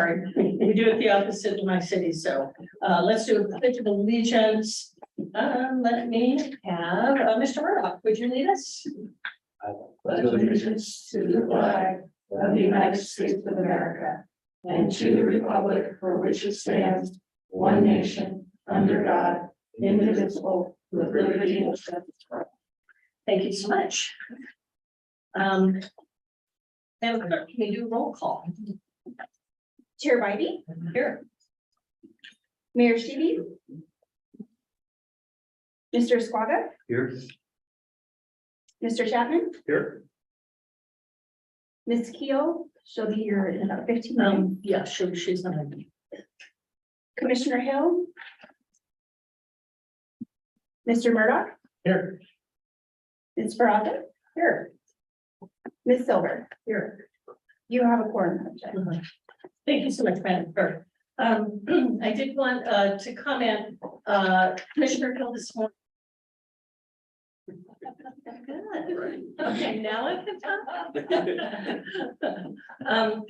Sorry, we do it the opposite in my city, so let's do a pledge of allegiance. Let me have Mr. Murdoch, would you lead us? Pledge allegiance to the flag of the United States of America and to the republic for which it stands, one nation, under God, indivisible, with liberty and justice for all. Thank you so much. Madam Clerk, can you do a roll call? Chair Bybee, Here. Mayor Stevie, Mr. Squaga, Here. Mr. Chapman, Here. Ms. Keel, she'll be here in about 15 minutes. Yeah, sure, she's not. Commissioner Hill, Mr. Murdoch, Here. Ms. Baraka, Here. Ms. Silver. Here. You have a quorum. Judge. Thank you so much, Madam Clerk. I did want to comment, Commissioner Hill this morning. Okay, now I can talk.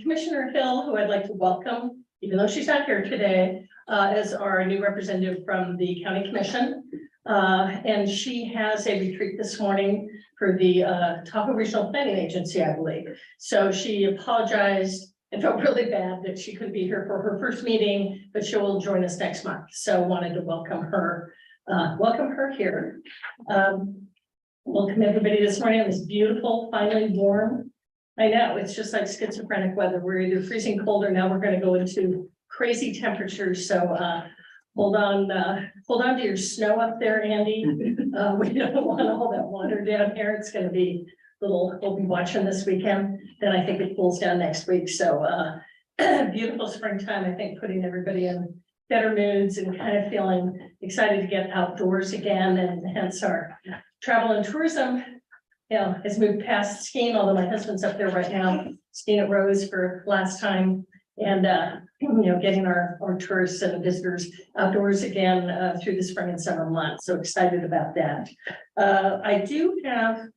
Commissioner Hill, who I'd like to welcome, even though she's not here today, as our new representative from the County Commission. And she has a retreat this morning for the Tahoe Regional Planning Agency, I believe. So she apologized and felt really bad that she couldn't be here for her first meeting, but she will join us next month. So wanted to welcome her here. Welcome everybody this morning on this beautiful, finally warm. I know, it's just like schizophrenic weather. We're either freezing cold or now we're going to go into crazy temperatures. So hold on to your snow up there, Andy. We don't want all that water down here. It's going to be we'll be watching this weekend. Then I think it cools down next week. So beautiful springtime, I think, putting everybody in better moods and kind of feeling excited to get outdoors again, and hence our travel and tourism, has moved past skiing, although my husband's up there right now, skiing at Rose for last time, and getting our tourists and visitors outdoors again through the spring and summer months. So excited about that. I do have,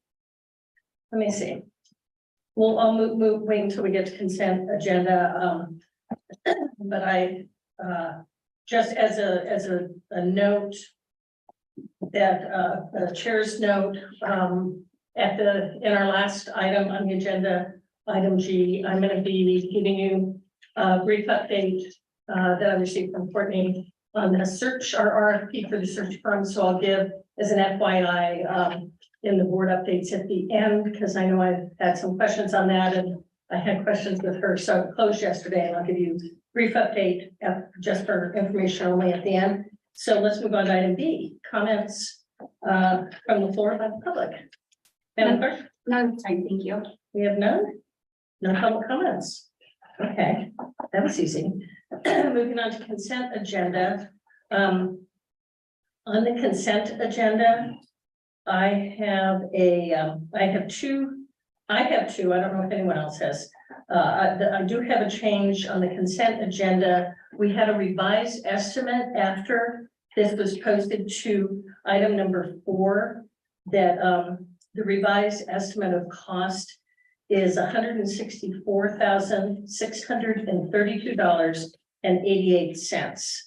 let me see. Well, I'll wait until we get to consent agenda. But I just as a note that a chair's note in our last item on the agenda, item G, I'm going to be giving you a brief update that I received from Courtney on the search, our RFP for the search firm. So I'll give as an FYI in the board updates at the end, because I know I've had some questions on that and I had questions with her. So it closed yesterday, and I'll give you a brief update just for information only at the end. So let's move on to item B, comments from the floor by the public. Madam Clerk? No, fine, thank you. We have none? No public comments? Okay, that was easy. Moving on to consent agenda. On the consent agenda, I have two, I don't know if anyone else has. I do have a change on the consent agenda. We had a revised estimate after this was posted to item number 4, that the revised estimate of cost is $164,632.88,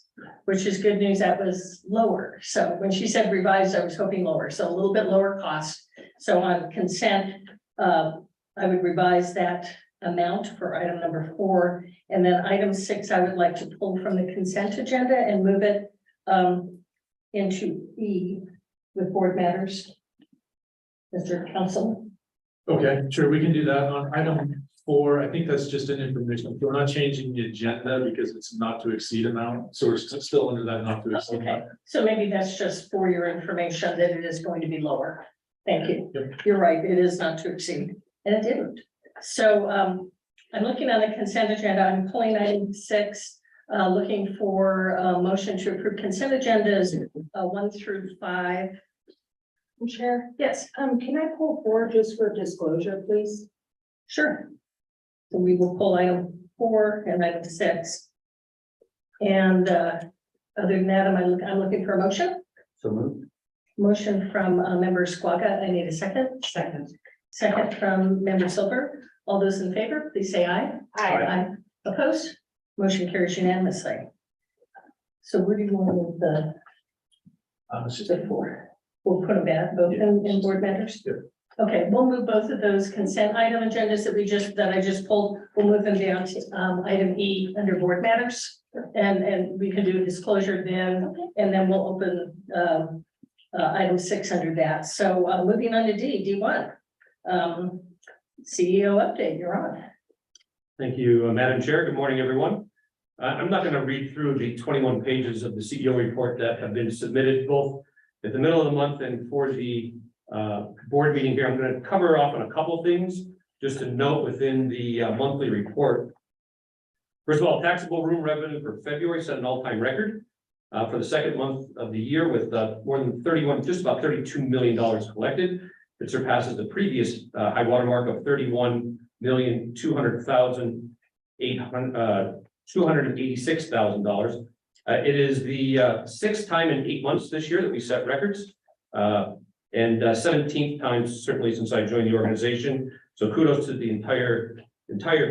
which is good news. That was lower. So when she said revised, I was hoping lower. So a little bit lower cost. So on consent, I would revise that amount for item number 4. And then item 6, I would like to pull from the consent agenda and move it into E with board matters. Mr. Council. Okay, sure, we can do that on item 4. I think that's just an information. We're not changing the agenda because it's not to exceed amount, so we're still under that not to exceed Okay, amount. so maybe that's just for your information that it is going to be lower. Thank you. Yep. You're right, it is not to exceed, and it didn't. So I'm looking on the consent agenda. I'm pulling item 6, looking for a motion to approve consent agendas 1 through 5. Chair, Yes, can I pull 4 just for disclosure, please? sure. So we will pull item 4 and item 6. And other than that, I'm looking for a motion. So moved. Motion from member Squaga. I need a second. Second from member Silver. All those in favor, please say aye. Aye. Opposed? Motion carries unanimously. So where do you want to move the four? We'll put them back, both in board matters? Yeah. Okay, we'll move both of those consent item agendas that I just pulled, we'll move them down to item E under board matters. And we can do a disclosure then, and then we'll open item 6 under that. So moving on to D1. CEO update, you're on. Thank you, Madam Chair. Good morning, everyone. I'm not going to read through the 21 pages of the CEO report that have been submitted both at the middle of the month and for the board meeting here. I'm going to cover off on a couple things just to note within the monthly report. First of all, taxable room revenue for February set an all-time record for the second month of the year with more than just about $32 million collected. It surpasses the previous high watermark of $31,200,286,000. It is the 6th time in 8 months this year that we set records, and 17th time certainly since I joined the organization. So kudos to the entire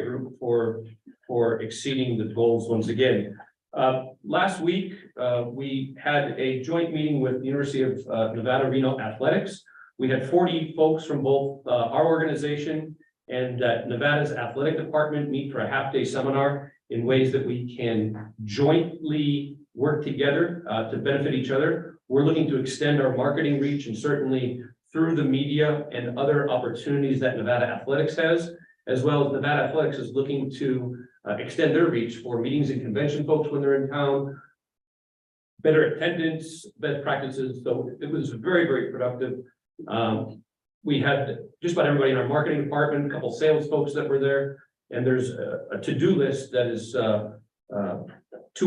group for exceeding the goals once again. Last week we had a joint meeting with the University of Nevada, Reno Athletics. We had 40 folks from both our organization and Nevada's athletic department meet for a half-day seminar in ways that we can jointly work together to benefit each other. We're looking to extend our marketing reach, and certainly through the media and other opportunities that Nevada Athletics has, as well as Nevada Athletics is looking to extend their reach for meetings and convention folks when they're in town, better attendance, best practices. So it was very, very productive. We had just about everybody in our marketing department, a couple sales folks that were there, and there's a to-do list that is 2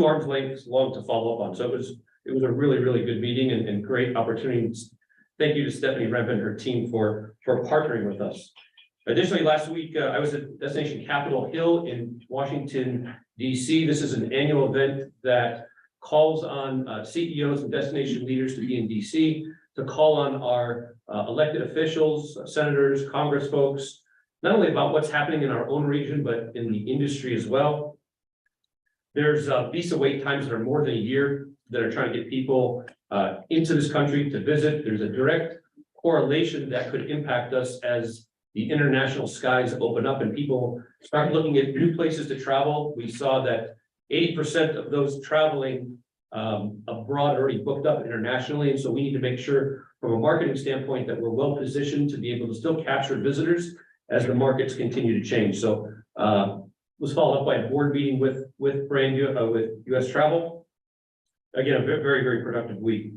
arms lengths long to follow up on. So it was a really, really good meeting and great opportunities. Thank you to Stephanie Remp and her team for partnering with us. Additionally, last week I was at Destination Capitol Hill in Washington, DC. This is an annual event that calls on CEOs and destination leaders to be in DC, to call on our elected officials, senators, Congress folks, not only about what's happening in our own region, but in the industry as well. There's visa wait times that are more than a year that are trying to get people into this country to visit. There's a direct correlation that could impact us as the international skies open up and people start looking at new places to travel. We saw that 80% of those traveling abroad already booked up internationally. And so we need to make sure from a marketing standpoint that we're well positioned to be able to still capture visitors as the markets continue to change. So was followed up by a board meeting with US Travel. Again, a very, very productive week.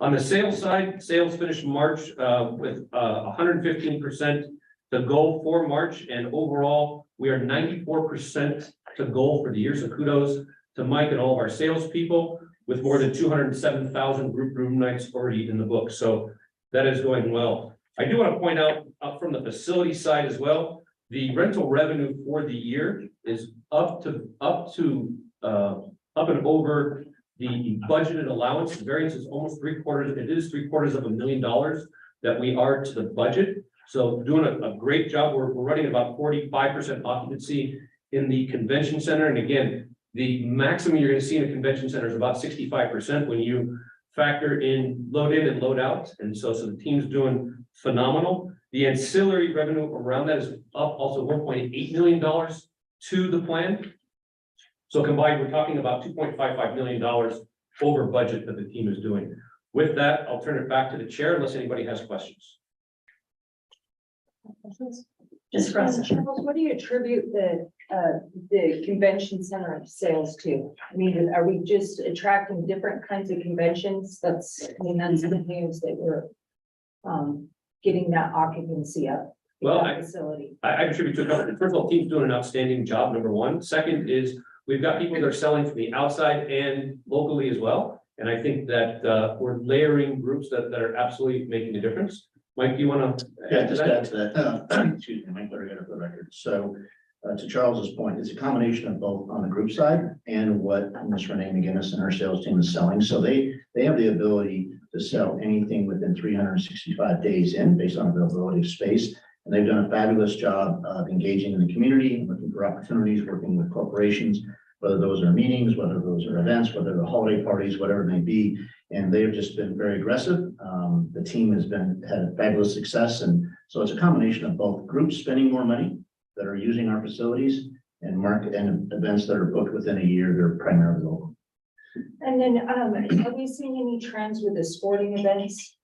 On the sales side, sales finished March with 115% to goal for March, and overall we are 94% to goal for the year. So kudos to Mike and all of our salespeople, with more than 207,000 group room nights already in the book. So that is going well. I do want to point out from the facility side as well, the rental revenue for the year is up and over the budgeted allowance. The variance is almost $750,000. It is $750,000 that we are to the budget. So doing a great job. We're running about 45% occupancy in the convention center. And again, the maximum you're going to see in a convention center is about 65% when you factor in load in and load out. And so the team's doing phenomenal. The ancillary revenue around that is up also $1.8 million to the plan. So combined, we're talking about $2.55 million over budget that the team is doing. With that, I'll turn it back to the chair unless anybody has questions. Just for us. Charles, what do you attribute the convention center sales to? I mean, are we just attracting different kinds of conventions? That's the news that we're getting that occupancy up. Well, Facility. I attribute to a couple. First of all, team's doing an outstanding job, number one. Second is we've got people that are selling from the outside and locally as well. And I think that we're layering groups that are absolutely making a difference. Mike, do you want to add to Just that? add to that. Excuse me, Mike, better get up the record. So to Charles's point, it's a combination of both on the group side and what Ms. Renee McGinnis and her sales team is selling. So they have the ability to sell anything within 365 days in based on availability of space. And they've done a fabulous job of engaging in the community, looking for opportunities, working with corporations. whether those are meetings, whether those are events, whether they're holiday parties, whatever it may be. And they've just been very aggressive. The team has had fabulous success. And so it's a combination of both groups spending more money that are using our facilities and events that are booked within a year. They're primarily local. And then, are we seeing any trends with the sporting events?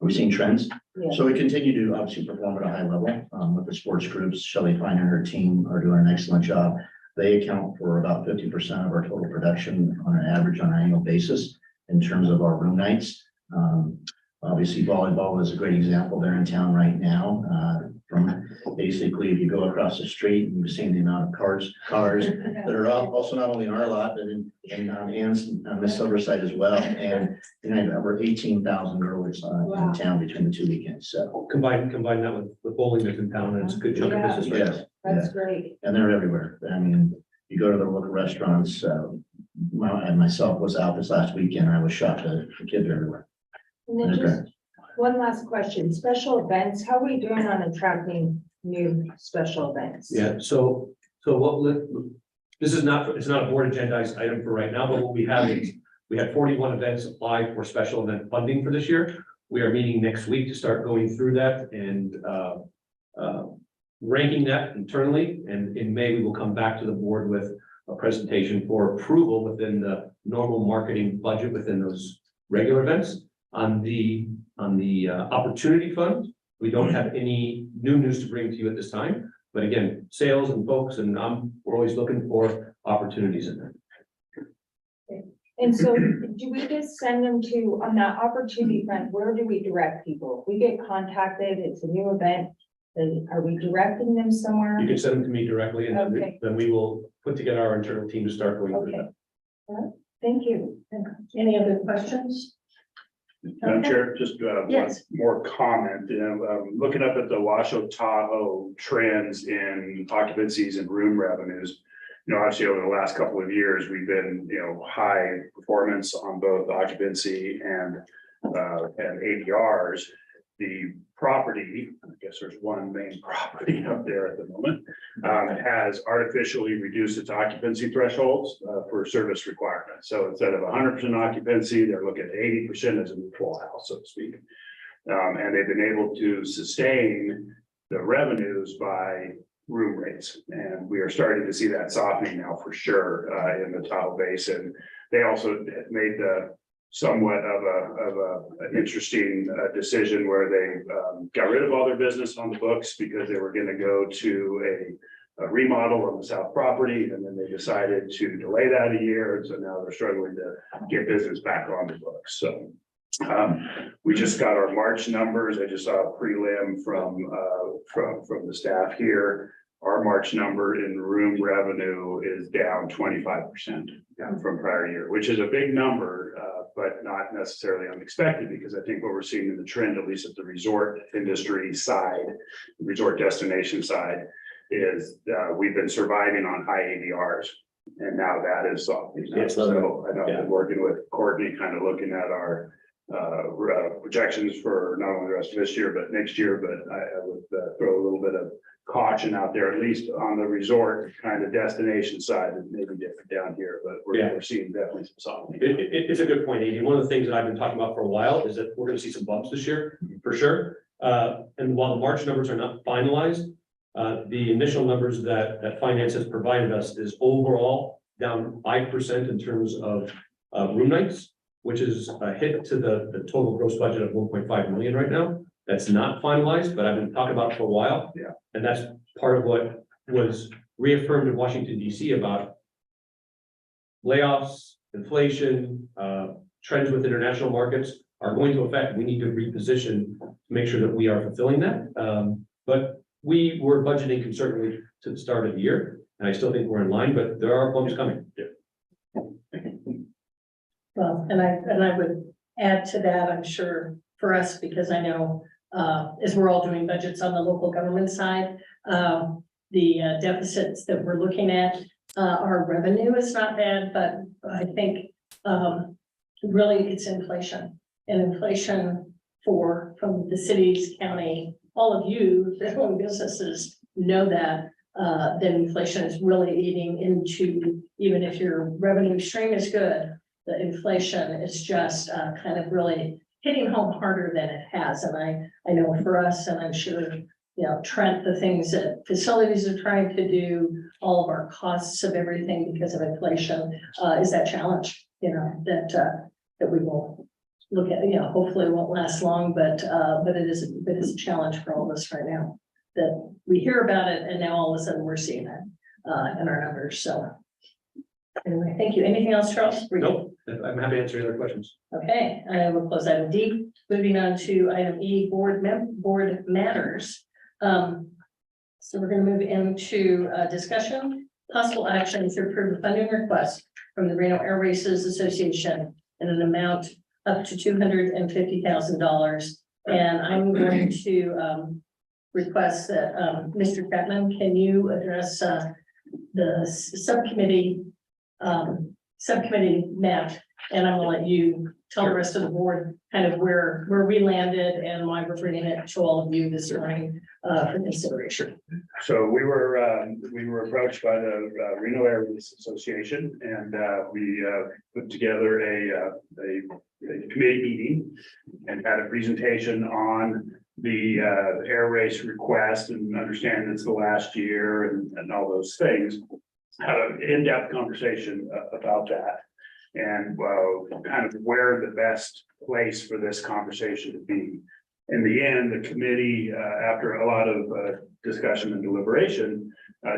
Are we seeing trends? Yeah. So we continue to obviously perform at a high level with the sports groups. Shelley Fine and her team are doing an excellent job. They account for about 50% of our total production on an average on an annual basis in terms of our room nights. Obviously volleyball is a great example there in town right now. From basically, if you go across the street, you've seen the amount of cars that are also not only in our lot, but in Ann's, Miss Silver's side as well. And over 18,000 girls in town between the 2 weekends. So Combine that with bowling that's in town, and it's a good chunk of business right now. yes, That's great. and they're everywhere. I mean, you go to the local restaurants. I myself was out this last weekend. I was shocked that the kids are everywhere. And then just one last question, special events, how are we doing on attracting new special events? Yeah, so this is not, it's not a board agendized item for right now, but what we have is, we had 41 events apply for special event funding for this year. We are meeting next week to start going through that and ranking that internally. And in May, we will come back to the board with a presentation for approval within the normal marketing budget within those regular events. On the opportunity fund, we don't have any new news to bring to you at this time. But again, sales and folks, and we're always looking for opportunities in there. And so do we just send them to, on that opportunity front, where do we direct people? If we get contacted, it's a new event, then are we directing them somewhere? You can send them to me directly, and Okay. then we will put together our internal team to start going through Okay. that. Thank you. Any other questions? Madam Chair, just Yes. one more comment, looking up at the Washoe Tahoe trends in occupancies and room revenues. Obviously over the last couple of years, we've been, high performance on both occupancy and ADRs. The property, I guess there's one main property up there at the moment, has artificially reduced its occupancy thresholds for service requirements. So instead of 100% occupancy, they're looking at 80% as a full house, so to speak. And they've been able to sustain the revenues by room rates. And we are starting to see that softening now for sure in the Tahoe Basin. They also made the somewhat of an interesting decision where they got rid of all their business on the books because they were going to go to a remodel on the south property, and then they decided to delay that a year, and so now they're struggling to get business back on the books. So we just got our March numbers. I just saw a prelim from the staff here. Our March number in room revenue is down 25% from prior year, which is a big number, but not necessarily unexpected, because I think what we're seeing in the trend, at least at the resort industry side, resort destination side, is we've been surviving on high ADRs, and now that is softening. So I know I've been working with Courtney, kind of looking at our projections for not only the rest of this year, but next year. But I would throw a little bit of caution out there, at least on the resort kind of destination side, and maybe different down here, but we're seeing definitely some softening. It's a good point, Adrian. One of the things that I've been talking about for a while is that we're going to see some bumps this year, for sure. And while the March numbers are not finalized, the initial numbers that finance has provided us is overall down 5% in terms of room nights, which is a hit to the total gross budget of 1.5 million right now. That's not finalized, but I've been talking about it for a while. Yeah. And that's part of what was reaffirmed in Washington, DC about layoffs, inflation, trends with international markets are going to affect. We need to reposition to make sure that we are fulfilling that. But we were budgeting conservatively to the start of the year, and I still think we're in line, but there are bumps coming. Well, and I would add to that, I'm sure, for us, because I know as we're all doing budgets on the local government side, the deficits that we're looking at, our revenue is not bad, but I think really it's inflation, and inflation from the cities, county, all of you that own businesses know that then inflation is really eating into, even if your revenue stream is good, the inflation is just kind of really hitting home harder than it has. And I know for us, and I'm sure, Trent, the things that facilities are trying to do, all of our costs of everything because of inflation, is that challenge, that we will look at, hopefully it won't last long, but it is a challenge for all of us right now. That we hear about it and now all of a sudden we're seeing it in our numbers. So anyway, thank you. Anything else, Charles? Nope, I'm happy to answer any other questions. Okay, I will close item D. Moving on to item E, board matters. So we're going to move into discussion, possible action to approve a funding request from the Reno Air Races Association in an amount up to $250,000. And I'm going to request that Mr. Chapman, can you address the subcommittee Matt, and I'm gonna let you tell the rest of the board kind of where we landed and why we're bringing it to all of you this morning for consideration. So we were approached by the Reno Air Race Association, and we put together a committee meeting and had a presentation on the air race request and understand it's the last year and all those things. Had an in-depth conversation about that and kind of where the best place for this conversation to be. In the end, the committee, after a lot of discussion and deliberation,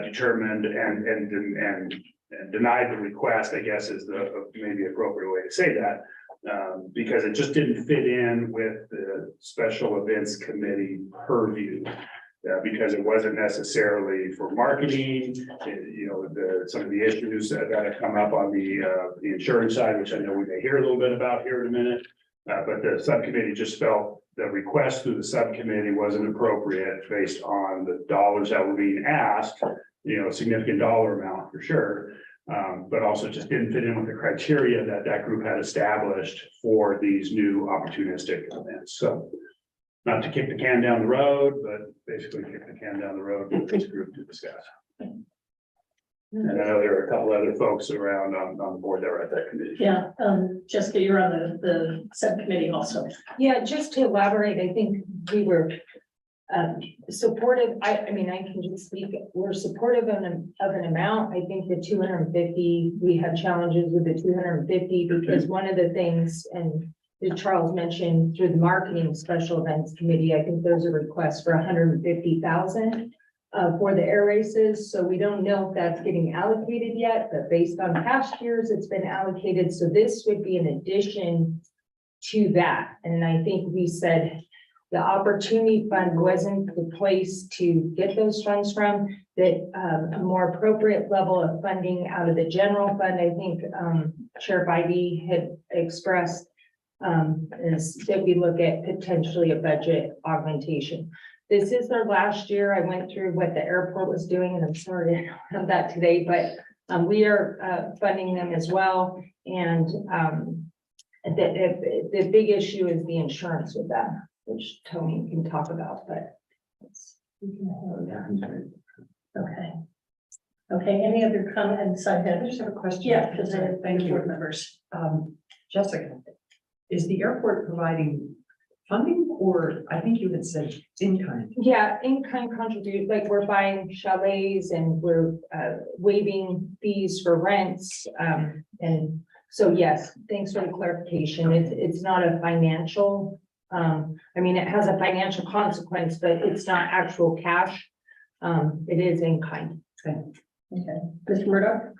determined and denied the request, I guess is the maybe appropriate way to say that, because it just didn't fit in with the special events committee purview. Because it wasn't necessarily for marketing, some of the issues that have come up on the insurance side, which I know we may hear a little bit about here in a minute. But the subcommittee just felt the request through the subcommittee wasn't appropriate based on the dollars that were being asked, a significant dollar amount for sure. But also just didn't fit in with the criteria that group had established for these new opportunistic events. So not to kick the can down the road, but basically kick the can down the road with this group to discuss. And I know there are a couple other folks around on the board that are at that committee. Yeah, Jessica, you're on the subcommittee also. Yeah, just to elaborate, I think we were supportive. I mean, I can just speak, we're supportive of an amount. I think the 250, we had challenges with the 250 because one of the things, and that Charles mentioned through the marketing special events committee, I think there's a request for 150,000 for the air races. So we don't know if that's getting allocated yet, but based on past years, it's been allocated. So this would be an addition to that. And I think we said the opportunity fund wasn't the place to get those funds from, that a more appropriate level of funding out of the general fund, I think Chair Bybee had expressed, is that we look at potentially a budget augmentation. This is their last year. I went through what the airport was doing, and I'm sorry to have that today, but we are funding them as well. And the big issue is the insurance with that, which Tony can talk about, but. Okay. Okay, any other comments? I just have a question. Yeah, because I Thank you. board members. Jessica, is the airport providing funding, or I think you had said in kind? Yeah, in-kind contribute, like we're buying chalets and we're waiving fees for rents. And so, yes, thanks for the clarification. It's not a financial, I mean, it has a financial consequence, but it's not actual cash. It is in kind. Okay, Mr. Murdoch?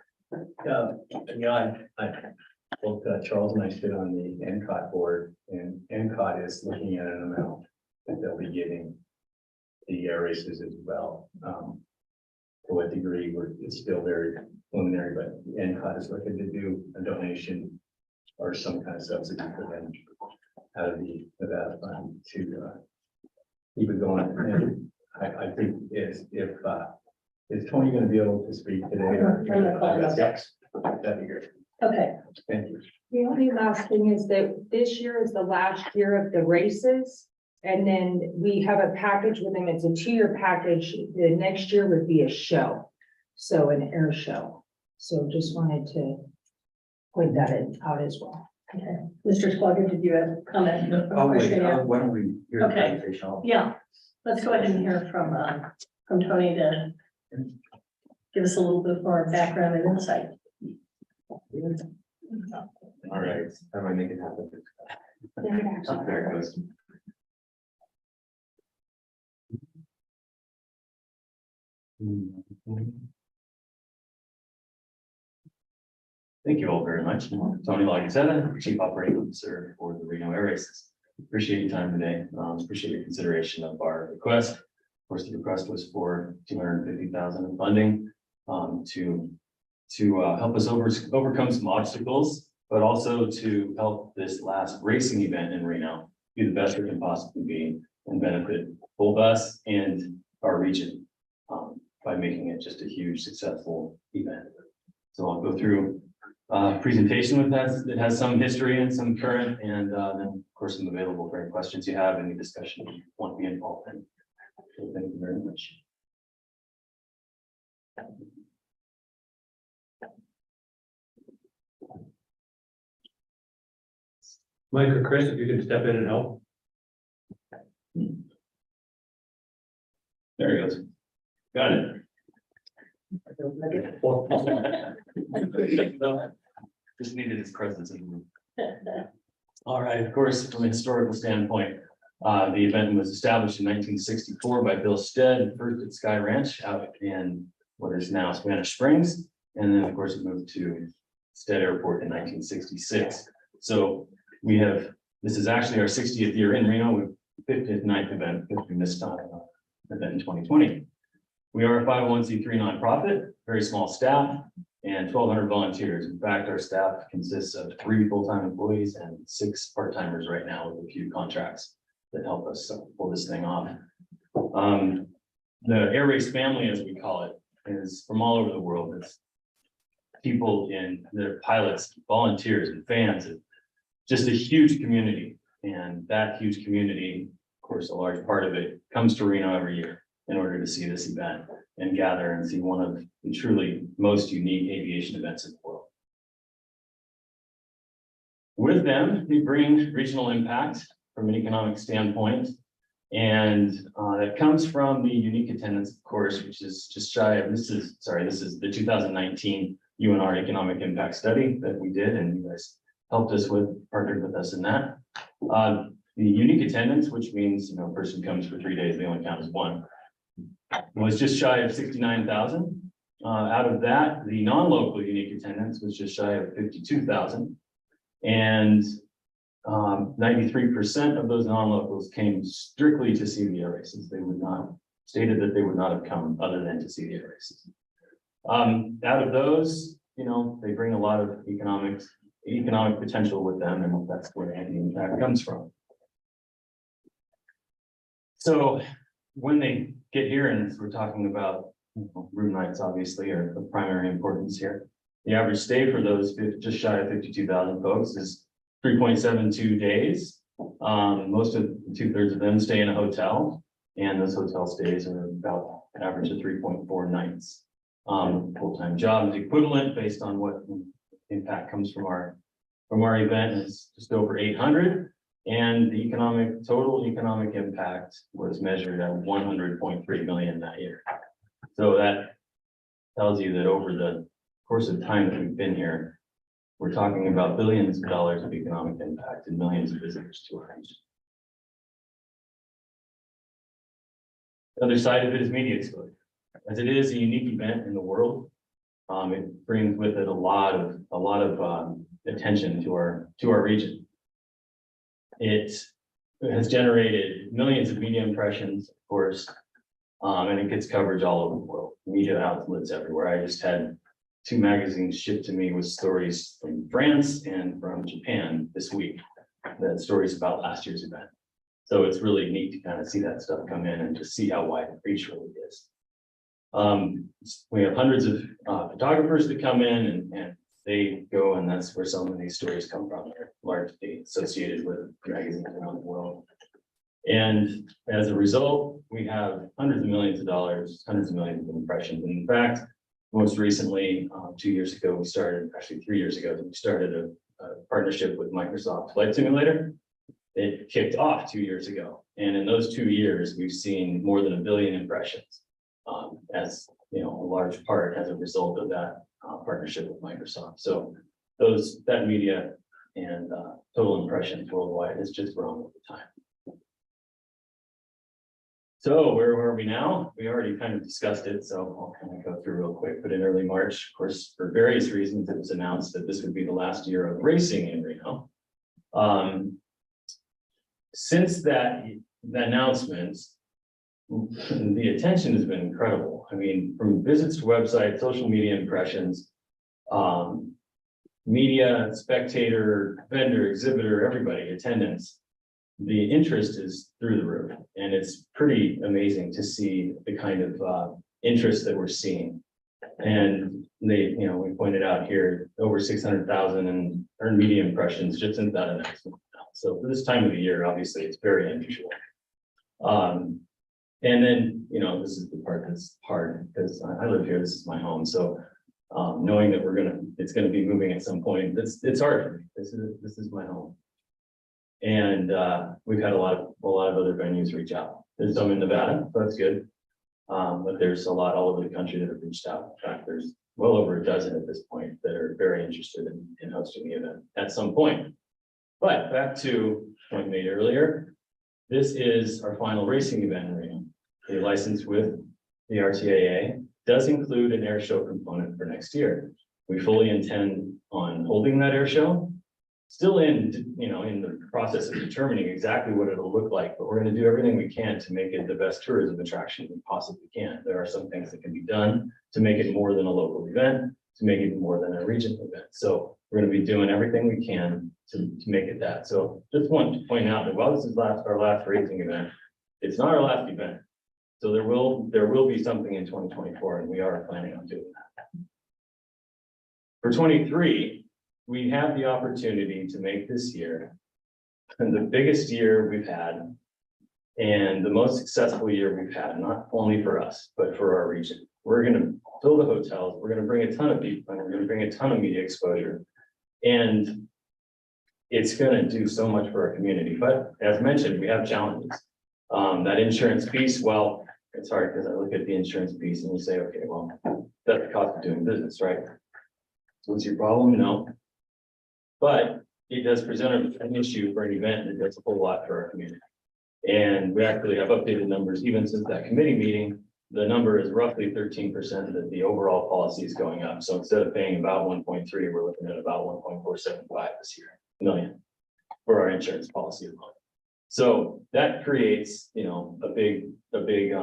Both Charles and I sit on the NCOT board, and NCOT is looking at an amount that they'll be giving the air races as well. To what degree, it's still very preliminary, but NCOT is looking to do a donation or some kind of subsidy for them out of the Nevada fund to keep it going. And I think is Tony going to be able to speak today? I'm gonna call him up. Yes, that'd be great. Okay, Thank you. The only last thing is that this year is the last year of the races. And then we have a package with them. It's a 2-year package. The next year would be a show. So an air show. So just wanted to point that out as well. Okay, Mr. Squager, did you have a comment? or Oh, wait, question? Yeah. why don't we hear the Okay. presentation? Yeah, let's go ahead and hear from Tony to give us a little bit more background and insight. All right, how do I make it happen? Oh, there it goes. Thank you all very much. Tony Lagazetta, Chief Operating Officer for the Reno Air Races. Appreciate your time today. Appreciate your consideration of our request. Of course, the request was for $250,000 in funding to help us overcome some obstacles, but also to help this last racing event in Reno be the best it can possibly be and benefit both us and our region by making it just a huge successful event. So I'll go through a presentation with that. It has some history and some current, and then of course I'm available for any questions you have, any discussion you want to be involved in. So thank you very much. Mike or Chris, if you could step in and help. There he goes. Got it. Just needed his presence in the room. All right, of course, from a historical standpoint, the event was established in 1964 by Bill Stead, first at Sky Ranch out in what is now Spanish Springs. And then, of course, it moved to Stead Airport in 1966. So we have, this is actually our 60th year in Reno, with 59th event, because we missed on event in 2020. We are a 501c3 nonprofit, very small staff, and 1,200 volunteers. In fact, our staff consists of 3 full-time employees and 6 part-timers right now, with a few contracts that help us pull this thing off. The Air Race family, as we call it, is from all over the world. It's people in their pilots, volunteers, and fans. It's just a huge community, and that huge community, of course, a large part of it comes to Reno every year in order to see this event and gather and see one of the truly most unique aviation events in the world. With them, we bring regional impact from an economic standpoint, and that comes from the unique attendance, of course, which is just shy of, this is the 2019 UNR Economic Impact Study that we did, and you guys helped us with, partnered with us in that. The unique attendance, which means, a person comes for 3 days, they only count as one, was just shy of 69,000. Out of that, the non-local unique attendance was just shy of 52,000. And 93% of those non-locals came strictly to see the air races. They would not, stated that they would not have come other than to see the air races. Out of those, they bring a lot of economic potential with them, and that's where the impact comes from. So when they get here, and we're talking about room nights, obviously, are of primary importance here. The average stay for those just shy of 52,000 folks is 3.72 days. Most of 2/3 of them stay in a hotel, and those hotel stays are about an average of 3.4 nights. Full-time job is equivalent based on what impact comes from our event is just over 800. And the total economic impact was measured at 100.3 million that year. So that tells you that over the course of time that we've been here, we're talking about billions of dollars of economic impact and millions of visitors to our region. The other side of it is media exposure. As it is a unique event in the world, it brings with it a lot of attention to our region. It has generated millions of media impressions, of course, and it gets coverage all over the world, media outlets everywhere. I just had 2 magazines shipped to me with stories from France and from Japan this week, that stories about last year's event. So it's really neat to kind of see that stuff come in and just see how wide the reach really is. We have hundreds of photographers that come in and they go, and that's where some of these stories come from. They're largely associated with magazines around the world. And as a result, we have hundreds of millions of dollars, hundreds of millions of impressions. And in fact, most recently, 2 years ago, we started, actually 3 years ago, we started a partnership with Microsoft Flight Simulator. It kicked off 2 years ago. And in those 2 years, we've seen more than 1 billion impressions. As you know, a large part as a result of that partnership with Microsoft. So that media and total impressions worldwide has just grown over time. So where are we now? We already kind of discussed it, so I'll kind of go through real quick. But in early March, of course, for various reasons, it was announced that this would be the last year of racing in Reno. Since that announcement, the attention has been incredible. I mean, from visits to websites, social media impressions, media, spectator, vendor, exhibitor, everybody, attendance. The interest is through the roof, and it's pretty amazing to see the kind of interest that we're seeing. And we pointed out here over 600,000 in earned media impressions just in that announcement. So for this time of the year, obviously, it's very unusual. And then, this is the part that's hard because I live here. This is my home. So knowing that it's gonna be moving at some point, it's hard for me. This is my home. And we've had a lot of other venues reach out. There's some in Nevada, so that's good. But there's a lot all over the country that have reached out. In fact, there's well over a dozen at this point that are very interested in hosting the event at some point. But back to the point made earlier, this is our final racing event in Reno. The license with the RSCVA does include an air show component for next year. We fully intend on holding that air show. Still in the process of determining exactly what it'll look like, but we're going to do everything we can to make it the best tourism attraction we possibly can. There are some things that can be done to make it more than a local event, to make it more than a regional event. So we're going to be doing everything we can to make it that. So just want to point out that while this is our last racing event, it's not our last event. So there will be something in 2024, and we are planning on doing that. For 23. We have the opportunity to make this year the biggest year we've had and the most successful year we've had, not only for us, but for our region. We're going to fill the hotels. We're going to bring a ton of people and we're going to bring a ton of media exposure. And it's going to do so much for our community. But as mentioned, we have challenges. That insurance piece, well, it's hard because I look at the insurance piece and you say, okay, well, that's the cost of doing business, right? So what's your problem? No. But it does present an issue for an event that does a whole lot for our community. And we actually have updated numbers even since that committee meeting. The number is roughly 13% that the overall policy is going up. So instead of paying about 1.3, we're looking at about 1.475 this year, million for our insurance policy alone. So that creates, a big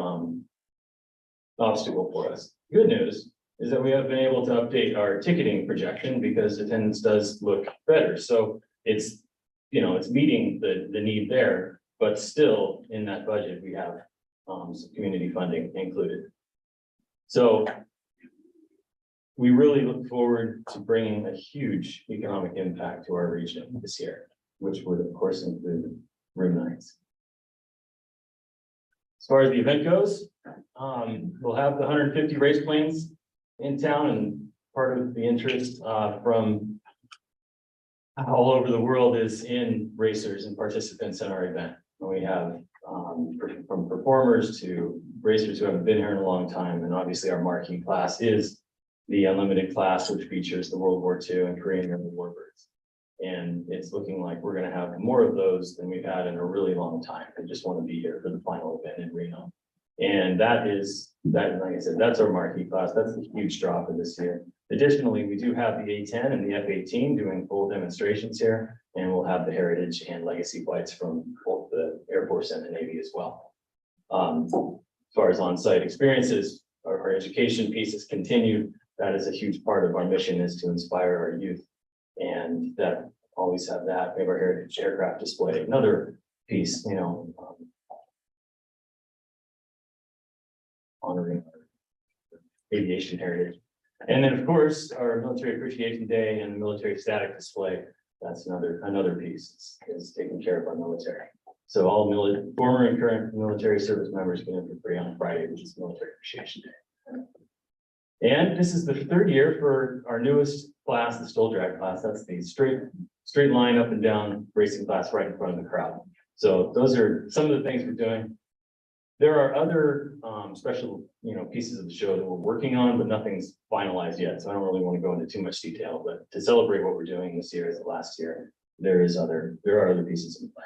obstacle for us. Good news is that we have been able to update our ticketing projection because attendance does look better. So it's meeting the need there, but still in that budget, we have some community funding included. So we really look forward to bringing a huge economic impact to our region this year, which would of course include room nights. As far as the event goes, we'll have the 150 race planes in town, and part of the interest from all over the world is in racers and participants in our event. And we have from performers to racers who haven't been here in a long time, and obviously our marquee class is the unlimited class, which features the World War II and Korean Air warbirds. And it's looking like we're going to have more of those than we've had in a really long time. They just want to be here for the final event in Reno. And like I said, that's our marquee class. That's a huge draw for this year. Additionally, we do have the A-10 and the F-18 doing full demonstrations here, and we'll have the heritage and legacy flights from both the Air Force and the Navy as well. As far as on-site experiences, our education piece is continued. That is a huge part of our mission, is to inspire our youth, and that always have that. We have our heritage aircraft display, another piece, honoring our aviation heritage. And then, of course, our Military Appreciation Day and the military static display, that's another piece, is taking care of our military. So all former and current military service members get in for free on Friday, which is Military Appreciation Day. And this is the 3rd year for our newest class, the Stoll Drag class. That's the straight line up and down racing class right in front of the crowd. So those are some of the things we're doing. There are other special, pieces of the show that we're working on, but nothing's finalized yet. So I don't really want to go into too much detail, but to celebrate what we're doing this year as the last year, there are other pieces in play.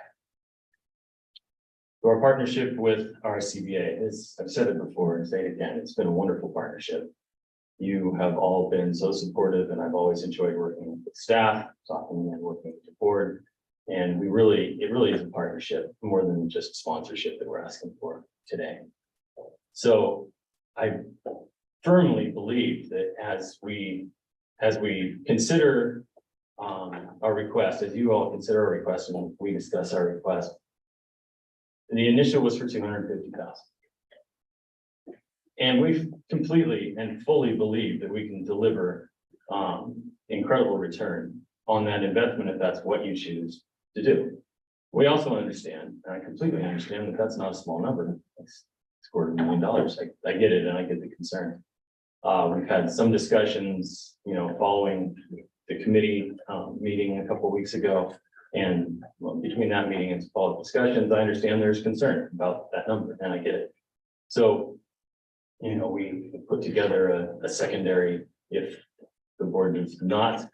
So our partnership with RSCVA is, I've said it before and say it again, it's been a wonderful partnership. You have all been so supportive, and I've always enjoyed working with staff, talking and working with the board. And it really is a partnership more than just sponsorship that we're asking for today. So I firmly believe that as we consider our request, as you all consider our request and we discuss our request, the initial was for 250,000. And we completely and fully believe that we can deliver incredible return on that investment if that's what you choose to do. We also understand, and I completely understand, that that's not a small number. It's $250,000. I get it, and I get the concern. We've had some discussions, following the committee meeting a couple of weeks ago, and between that meeting and follow-up discussions, I understand there's concern about that number, and I get it. So, we put together a secondary, if the board does not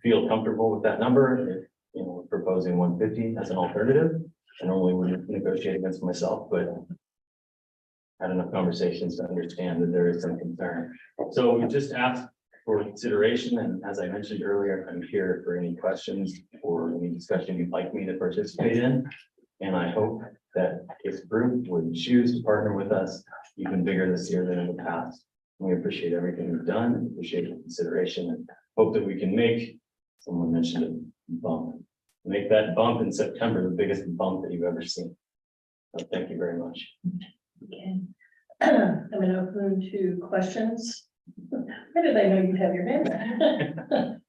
feel comfortable with that number, we're proposing 150 as an alternative. I normally would negotiate against myself, but had enough conversations to understand that there is some concern. So we just asked for consideration, and as I mentioned earlier, I'm here for any questions or any discussion you'd like me to participate in. And I hope that this group would choose to partner with us even bigger this year than in the past. We appreciate everything we've done, and appreciate the consideration, and hope that we can make, someone mentioned a bump, make that bump in September the biggest bump that you've ever seen. So thank you very much. Okay. I'm going to open to questions. Where did I know you have your hand?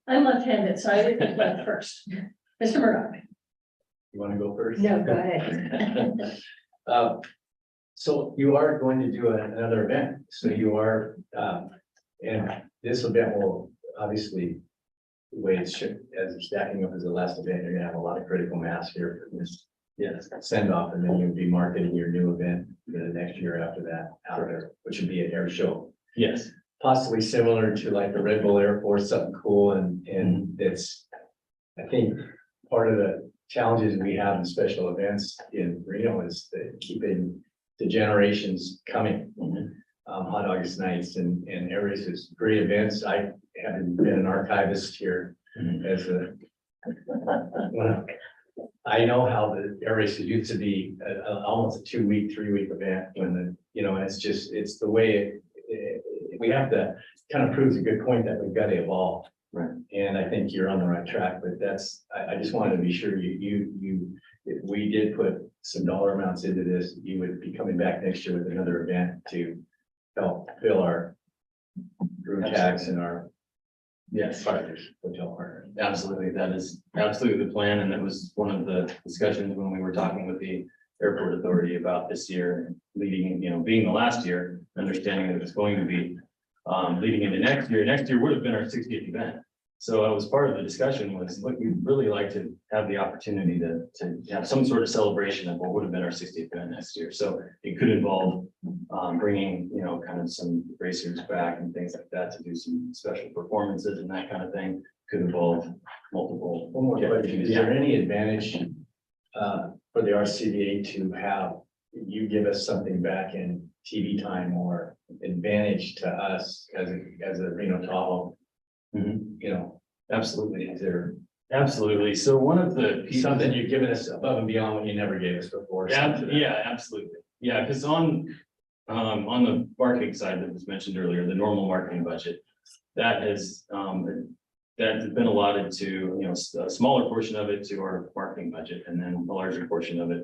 I'm left-handed, so I would think left first. Mr. Murdoch. You want to go first? No, go ahead. So you are going to do another event, so you are, and this event will obviously, the way it's as it's stacking up as the last event, you're gonna have a lot of critical mass here for this. Yes, send off, and then you'll be marketing your new event the next year after that out there, which would be an air show. Yes. Possibly similar to like the Red Bull Air Force, something cool, and it's, I think part of the challenges we have in special events in Reno is keeping the generations coming. Hot August nights and air races, great events. I haven't been an archivist here as I know how the air races used to be almost a 2-week, 3-week event when it's the way we have to kind of proves a good point that we've got to evolve. Right. And I think you're on the right track, but I just wanted to be sure if we did put some dollar amounts into this, you would be coming back next year with another event to help fill our room tax and our partners, hotel partners. Absolutely. That is absolutely the plan. And that was one of the discussions when we were talking with the airport authority about this year leading, being the last year, understanding that it was going to be leading into next year. Next year would have been our 60th event. So it was part of the discussion was, look, we'd really like to have the opportunity to have some sort of celebration of what would have been our 60th event next year. So it could involve bringing, kind of some racers back and things like that to do some special performances and that kind of thing. Could involve multiple. One more question. Is there any advantage for the RSCVA to have you give us something back in TV time or advantage to us as a Reno Tahoe? Absolutely. Is there Absolutely. So one of the pieces. something you've given us above and beyond what you never gave us before? Yeah, absolutely. Yeah, because on the marketing side that was mentioned earlier, the normal marketing budget, that has been allotted to, a smaller portion of it to our marketing budget, and then a larger portion of it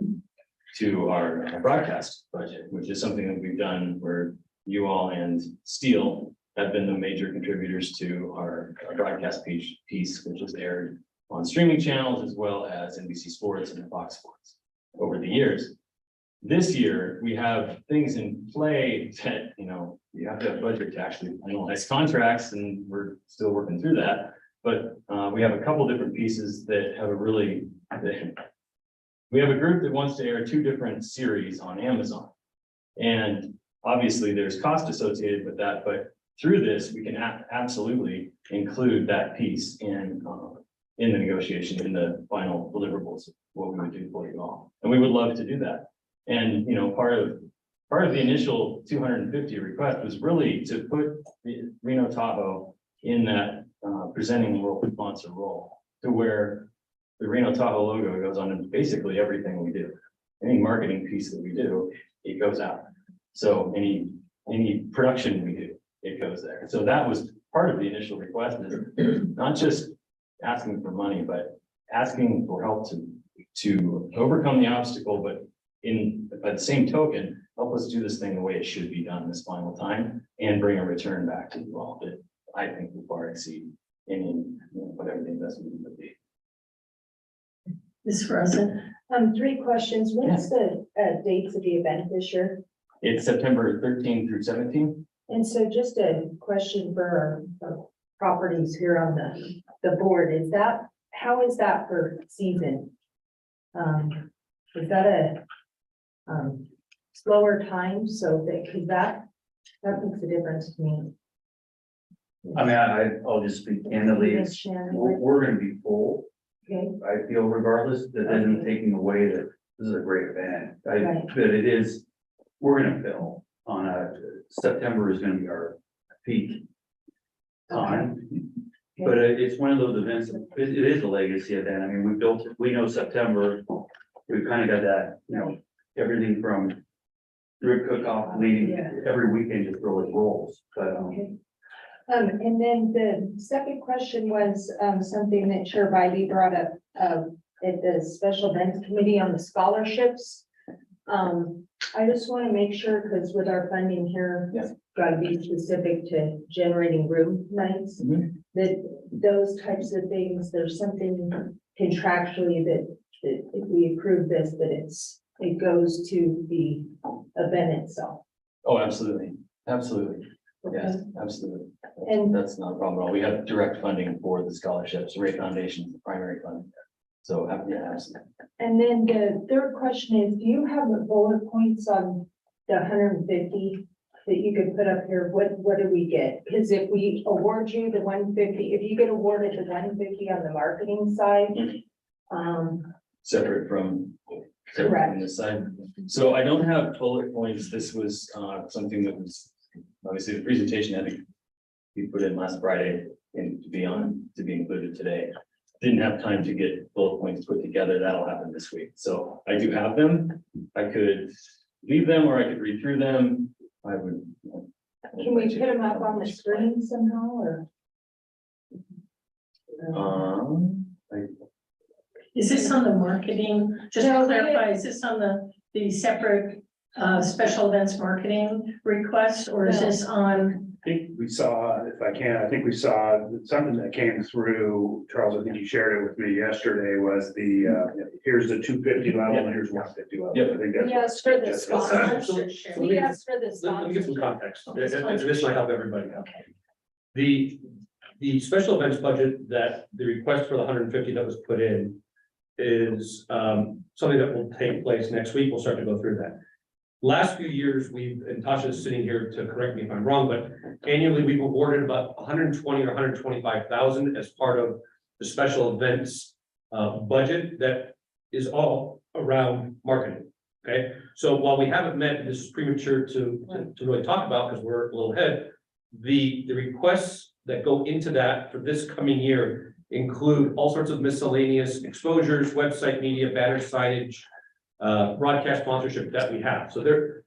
to our broadcast budget, which is something that we've done where you all and Steel have been the major contributors to our broadcast piece, which is aired on streaming channels as well as NBC Sports and Fox Sports. over the years. This year, we have things in play that, you have to have budget to actually finalize contracts, and we're still working through that. But we have a couple different pieces that have we have a group that wants to air 2 different series on Amazon. And obviously, there's cost associated with that, but through this, we can absolutely include that piece in the negotiation, in the final deliverables, what we would do for you all. And we would love to do that. And, part of the initial 250 request was really to put Reno Tahoe in that presenting role, sponsor role, to where the Reno Tahoe logo goes on basically everything we do. Any marketing piece that we do, it goes out. So any production we do, it goes there. So that was part of the initial request, is not just asking for money, but asking for help to overcome the obstacle, but by the same token, help us do this thing the way it should be done this final time, and bring a return back to you all that I think will far exceed any, whatever the investment would be. Ms. Rosen, 3 questions. What's the dates of the event this year? It's September 13 through 17. And so just a question for our properties here on the board, how is that for season? Is that a slower time, so that makes a difference to me. I mean, I'll just speak candidly, Yes, Shannon. we're gonna be full, Okay, I feel, regardless, that isn't taking away that this is a great event. Right. But it is, we're gonna fill on September is gonna be our peak time. Okay. But it's one of those events, it is a legacy event. I mean, we know September, we've kind of got that, everything from rib cook-off leading, Yeah. every weekend just really rolls, but, okay. And then the second question was, something that Chair Bybee brought up, at the special events committee on the scholarships. I just want to make sure, because with our funding here, Yes. got to be specific to generating room nights, that those types of things, there's something contractually that if we approve this, that it goes to the event itself. Oh, absolutely. Absolutely. Yes, absolutely. And- That's not a problem at all. We have direct funding for the scholarships, Ray Foundation is the primary funding. So, yeah, absolutely. And then the third question is, do you have the bullet points on the 150 that you could put up here? What do we get? Because if we award you the 150, if you get awarded the 150 on the marketing side, Separate from Correct. this side. So I don't have bullet points. This was something that was, obviously the presentation had to be put in last Friday and to be included today. Didn't have time to get bullet points put together. That'll happen this week. So I do have them. I could leave them or I could read through them. I would. can we put them up on the screen somehow or? is this on the marketing? Just to clarify, is this on the separate special events marketing request, or is this on? I think we saw, I think we saw something that came through, Charles, I think you shared it with me yesterday, was here's the 250 level and here's 150 level. Yep. I think that's. Yes, for the that's- sponsorship. So let me- Yes, for the Let me give some sponsorship. context, and this might help everybody. Okay. The special events budget that the request for the 150 that was put in is something that will take place next week. We'll start to go through that. Last few years, and Tasha's sitting here to correct me if I'm wrong, but annually we've awarded about 120 or 125,000 as part of the special events budget that is all around marketing. Okay, so while we haven't met, this is premature to really talk about because we're a little ahead. The requests that go into that for this coming year include all sorts of miscellaneous exposures, website media, banner signage, broadcast sponsorship that we have. So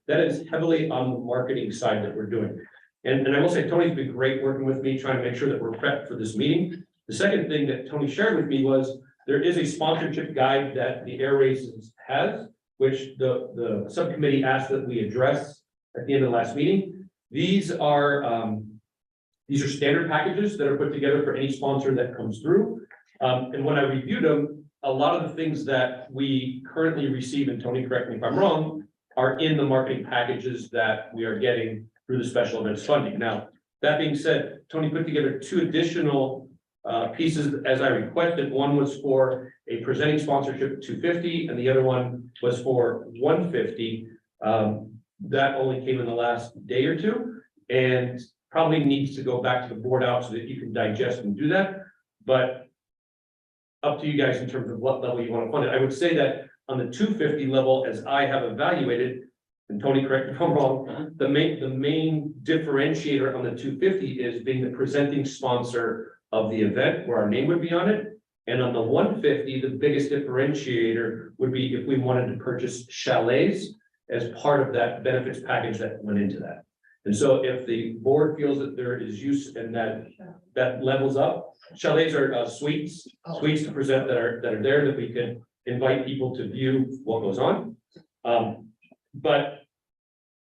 that is heavily on the marketing side that we're doing. And I will say Tony's been great working with me, trying to make sure that we're prepped for this meeting. The second thing that Tony shared with me was there is a sponsorship guide that the Air Races has, which the subcommittee asked that we address at the end of the last meeting. These are standard packages that are put together for any sponsor that comes through. And when I reviewed them, a lot of the things that we currently receive, and Tony, correct me if I'm wrong, are in the marketing packages that we are getting through the special events funding. Now, that being said, Tony put together 2 additional pieces as I requested. One was for a presenting sponsorship at $250, and the other one was for $150. That only came in the last day or 2, and probably needs to go back to the board out so that you can digest and do that. But up to you guys in terms of what level you want to fund it. I would say that on the $250 level, as I have evaluated, and Tony, correct me if I'm wrong, the main differentiator on the $250 is being the presenting sponsor of the event where our name would be on it. And on the $150, the biggest differentiator would be if we wanted to purchase chalets as part of that benefits package that went into that. And so if the board feels that there is use and that levels up, chalets are suites to present that are there that we can invite people to view what goes on. But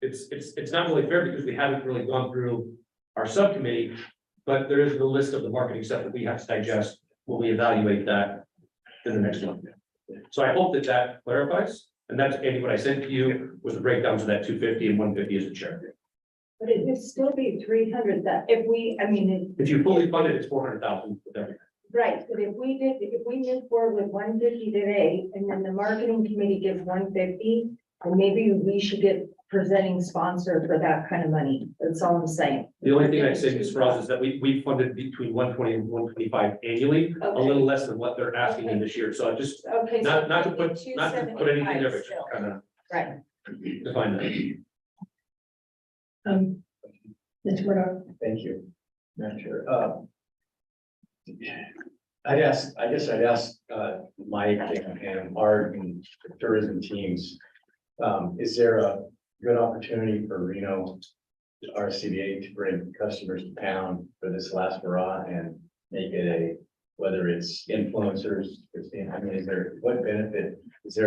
it's not really fair because we haven't really gone through our subcommittee, but there is the list of the marketing stuff that we have to digest when we evaluate that in the next one. So I hope that clarifies. And that's Andy, what I sent to you was the breakdowns of that 250 and 150 as a share. But it would still be 300 that if we, I mean, If you fully fund it, it's 400,000 with everything. right, but if we move forward with 150 today, and then the marketing committee gives 150, and maybe we should get presenting sponsor for that kind of money. That's all I'm saying. The only thing I'd say, Ms. Frost, is that we funded between 120 and 125 annually, a little less than what they're asking in this year. So I just, Okay. not to put anything there, but just kind of Right. define that. Mr. Murdock. Thank you, Madam Chair. I guess I'd ask Mike and Art and the tourism teams, is there a good opportunity for Reno RSCVA to bring customers to town for this last hurrah and make it whether it's influencers, Christine, I mean, is there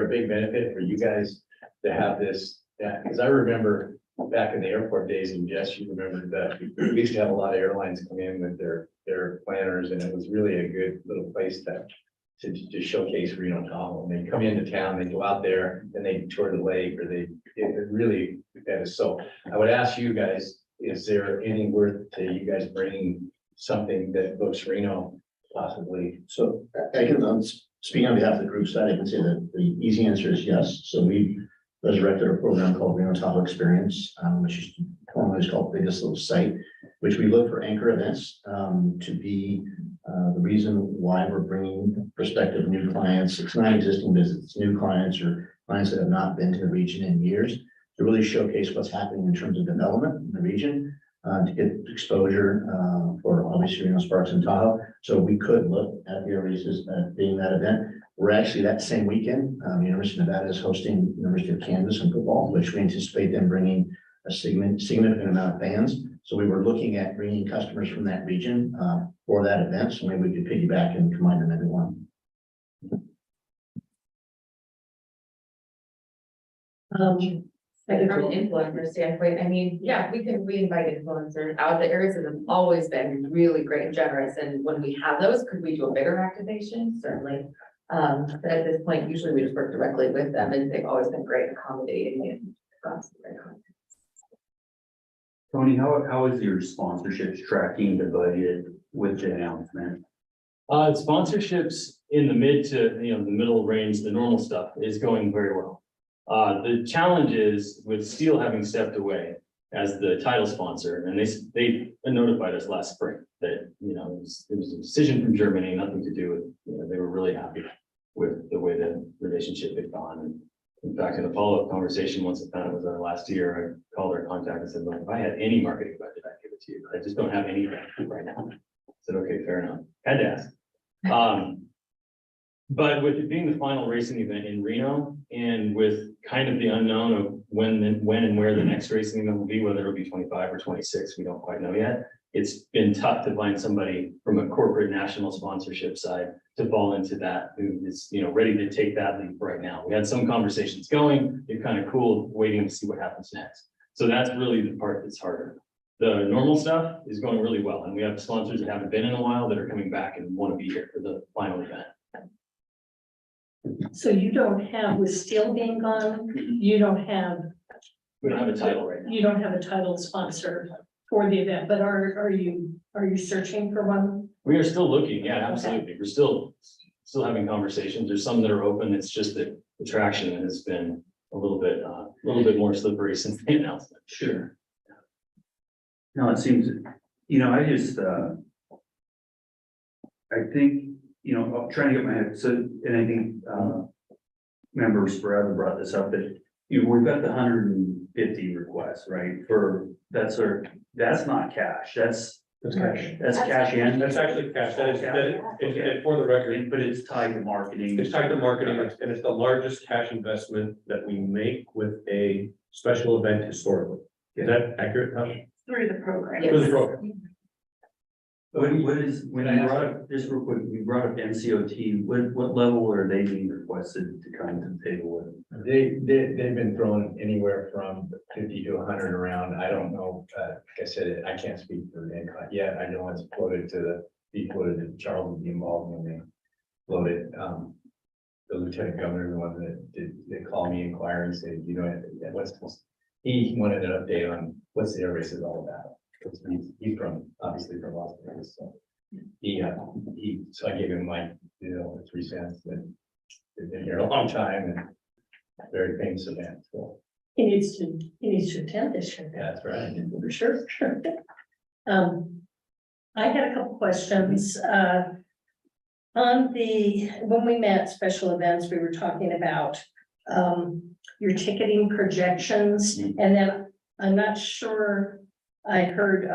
a big benefit for you guys to have this? Yeah, because I remember back in the airport days, and Jess, you remember that we used to have a lot of airlines come in with their planners, and it was really a good little place to showcase Reno Tahoe. And they come into town, they go out there, and they tour the lake, or it really is. So I would ask you guys, is there any worth to you guys bringing something that looks Reno possibly? So I can, speaking on behalf of the group side, I can say that the easy answer is yes. So we resurrected a program called Reno Tahoe Experience, which is formerly called Biggest Little Site, which we look for anchor events to be the reason why we're bringing prospective new clients. It's not existing visits, it's new clients or clients that have not been to the region in years, to really showcase what's happening in terms of development in the region, to get exposure for obviously Reno Sparks and Tahoe. So we could look at the Oasis being that event. We're actually that same weekend, University of Nevada is hosting University of Kansas in football, which we anticipate them bringing a significant amount of fans. So we were looking at bringing customers from that region for that event. So maybe we could piggyback and combine them into one. From an influencer standpoint, I mean, yeah, we invite influencers out. The areas have always been really great and generous. And when we have those, could we do a bigger activation? Certainly. But at this point, usually we just work directly with them, and they've always been great accommodating and got some great content. Tony, how is your sponsorships tracking the budget with the announcement? Sponsorships in the mid to, the middle range, the normal stuff is going very well. The challenge is with Steel having stepped away as the title sponsor, and they notified us last spring that, it was a decision from Germany, nothing to do with, they were really happy with the way the relationship had gone. And in fact, in a follow-up conversation, once I found it was our last year, I called our contact and said, look, if I had any marketing budget, I'd give it to you. I just don't have anything right now. I said, okay, fair enough. Had to ask. But with it being the final racing event in Reno, and with kind of the unknown of when and where the next racing event will be, whether it'll be 25 or 26, we don't quite know yet. It's been tough to find somebody from a corporate national sponsorship side to fall into that, who is, ready to take that leap right now. We had some conversations going, it's kind of cool, waiting to see what happens next. So that's really the part that's harder. The normal stuff is going really well, and we have sponsors that haven't been in a while that are coming back and want to be here for the final event. So you don't have, with steel being gone, you don't have, We don't have a title right now. you don't have a title sponsor for the event, but are you searching for one? We are still looking, yeah, absolutely. We're still having conversations. There's some that are open. It's just that the traction has been a little bit more slippery since the announcement. Sure. No, it seems, I just, I think, I'm trying to get my head, so, and I think, members forever brought this up, that, we've got the 150 requests, right, that's not cash, that's cash in. That's actually cash, that is for the record, But it's tied to marketing. it's tied to marketing, and it's the largest cash investment that we make with a special event historically. Is that accurate, Tom? Through the program. Through the program. What is, when you brought up, just real quick, you brought up NCOT, what level are they being requested to come to the table with? They've been thrown anywhere from 50 to 100 around. I don't know, like I said, I can't speak for the NCOT yet. I know it's floated to Charles would be involved when they floated. The lieutenant governor, the one that they called me inquiring, and said, he wanted an update on what's the air race is all about. He's obviously from Las Vegas, so so I gave him my, 3 cents, and they've been here a long time and very famous event, so He needs to attend this year. that's right. For sure. I had a couple questions, when we met special events, we were talking about, your ticketing projections, and then I'm not sure, I heard,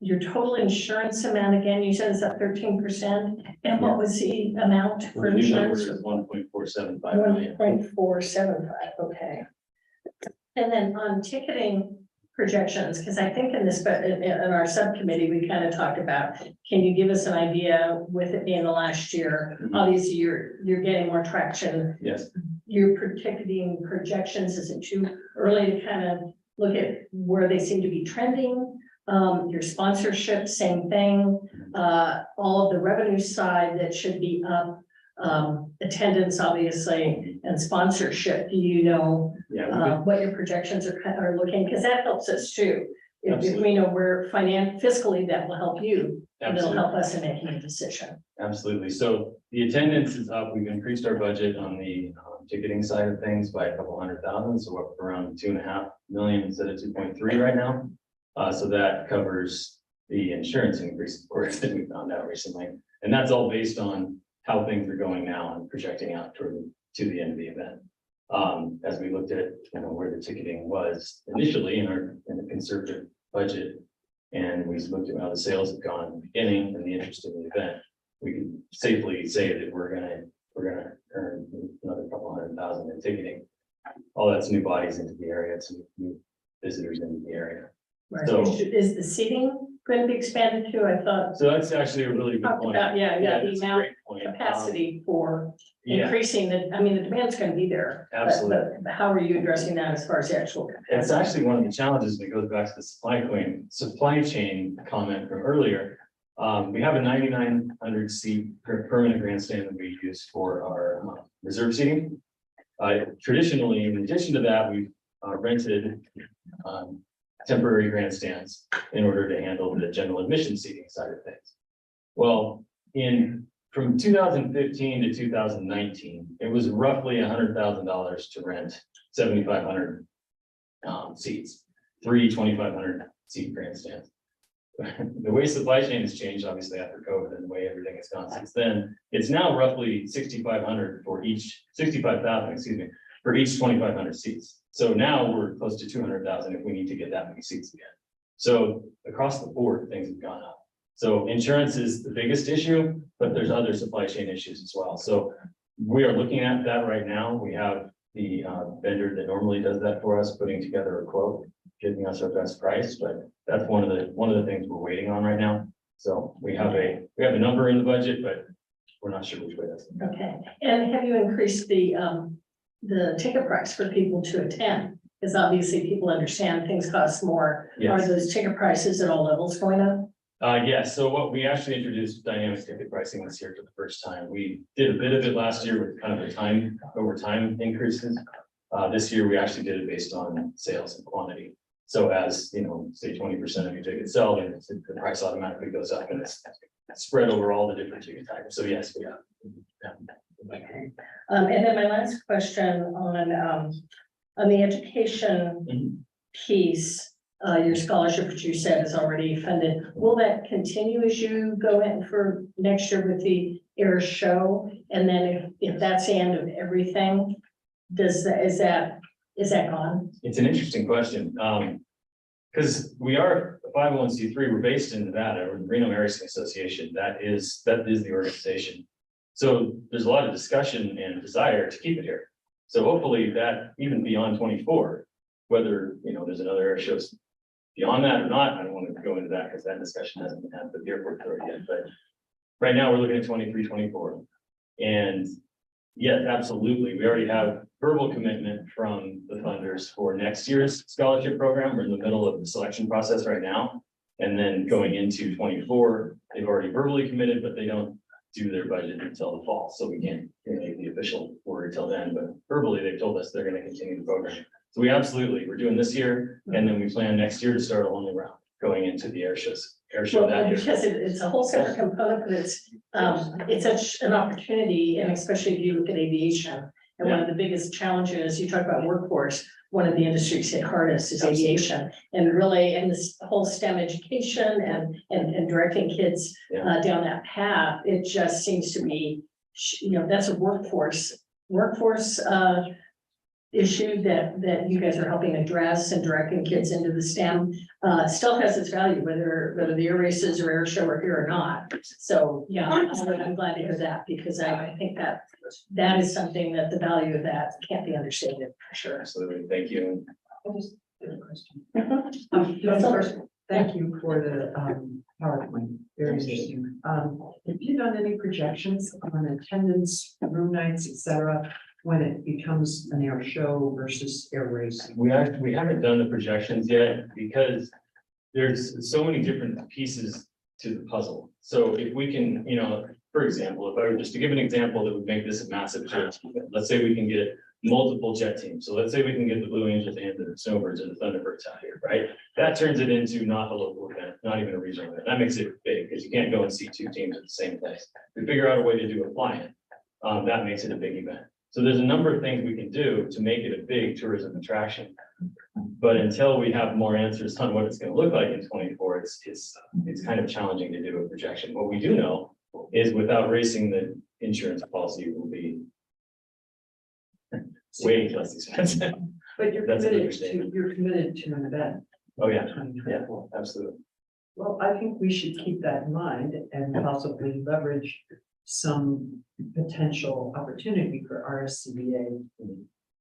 your total insurance amount again, you said it's at 13%, and what was the amount for The new number insurance? is 1.475 million. 1.475, okay. And then on ticketing projections, because I think in this, in our subcommittee, we kind of talked about, can you give us an idea with it being the last year? Obviously, you're getting more traction. Yes, Your ticketing projections, is it too early to kind of look at where they seem to be trending? Your sponsorship, same thing. All of the revenue side that should be up, attendance, obviously, and sponsorship. Do you know yeah, what your projections are looking? Because that helps us too. If Absolutely. we know where fiscally, that will help you, and it'll absolutely, help us in making a decision. absolutely. So the attendance is up. We've increased our budget on the ticketing side of things by a couple 100,000, so we're up around 2.5 million instead of 2.3 right now. So that covers the insurance increase, of course, that we found out recently, and that's all based on how things are going now and projecting out to the end of the event. As we looked at, where the ticketing was initially in the conservative budget, and we looked at how the sales have gone in the beginning and the interest in the event, we can safely say that we're gonna earn another couple 100,000 in ticketing. All that's new bodies into the area, it's new visitors into the area. Right. So- Is the seating going to be expanded too? I thought. So that's actually a really good Talked point. about, yeah, the that's a amount, great point. capacity for Yeah, increasing the, I mean, the demand's going to be there. Absolutely. But how are you addressing that as far as the actual? it's actually one of the challenges that goes back to the supply chain comment from earlier. We have a 9,900 seat permanent grandstand that we use for our reserve seating. Traditionally, in addition to that, we've rented temporary grandstands in order to handle the general admission seating side of things. Well, from 2015 to 2019, it was roughly $100,000 to rent 7,500 seats, 2,500 seat grandstands. The way supply chain has changed, obviously after COVID and the way everything has gone since then, it's now roughly 6,500 for each, 65,000, excuse me, for each 2,500 seats. So now we're close to 200,000 if we need to get that many seats again. So across the board, things have gone up. So insurance is the biggest issue, but there's other supply chain issues as well. So we are looking at that right now. We have the vendor that normally does that for us, putting together a quote, giving us our best price, but that's one of the things we're waiting on right now. So we have a number in the budget, but we're not sure which way that's going. Okay, and have you increased the ticket price for people to attend? Because obviously people understand things cost more. Are Yes. those ticket prices at all levels going up? Yes, so what we actually introduced dynamic ticket pricing this year for the first time. We did a bit of it last year with kind of the time over time increases. This year, we actually did it based on sales and quantity. So as, you know, say 20% of your tickets sell, then the price automatically goes up and it's spread over all the different ticket types. So yes, we have. And then my last question on the education Mhm. piece, your scholarship, which you said is already funded, will that continue as you go in for next year with the air show? And then if that's the end of everything, is that gone? It's an interesting question. Because we are a 501c3, we're based in Nevada, or the Reno RSCVA Association. That is the organization. So there's a lot of discussion and desire to keep it here. So hopefully that even beyond 24, whether, you know, there's another air shows beyond that or not, I don't want to go into that because that discussion hasn't been had with the airport authority yet, but right now we're looking at 23, 24. And yes, absolutely. We already have verbal commitment from the funders for next year's scholarship program. We're in the middle of the selection process right now. And then going into 24, they've already verbally committed, but they don't do their budget until the fall. So we can't make the official word until then, but verbally they've told us they're going to continue the program. So we absolutely, we're doing this year, and then we plan next year to start a whole new round going into the air show Well, that year. because it's a whole separate component, but it's such an opportunity, and especially if you look at aviation. And one of the biggest challenges, you talk about workforce, one of the industries hit hardest is aviation. And really, and this whole STEM education and directing kids down that path, it just seems to be, you know, that's a workforce issue that you guys are helping address, and directing kids into the STEM still has its value, whether the air races or air show are here or not. So, yeah, I'm glad to hear that, because I think that is something that the value of that can't be understated for sure. Absolutely. Thank you. First, Thank you for the PowerPoint, very interesting. Have you done any projections on attendance, room nights, et cetera, when it becomes an air show versus air racing? We haven't done the projections yet because there's so many different pieces to the puzzle. So if we can, you know, for example, if I were just to give an example that would make this a massive change, let's say we can get multiple jet teams. So let's say we can get the Blue Angels and the Snowbirds and the Thunderbirds out here, right? That turns it into not a local event, not even a regional event. That makes it big because you can't go and see two teams at the same place. We figure out a way to do a fly-in. That makes it a big event. So there's a number of things we can do to make it a big tourism attraction. But until we have more answers on what it's going to look like in 24, it's kind of challenging to do a projection. What we do know is without racing, the insurance policy will be way less expensive. But you're That's an committed to an event. Oh, yeah, 2024. absolutely. Well, I think we should keep that in mind and possibly leverage some potential opportunity for RSCVA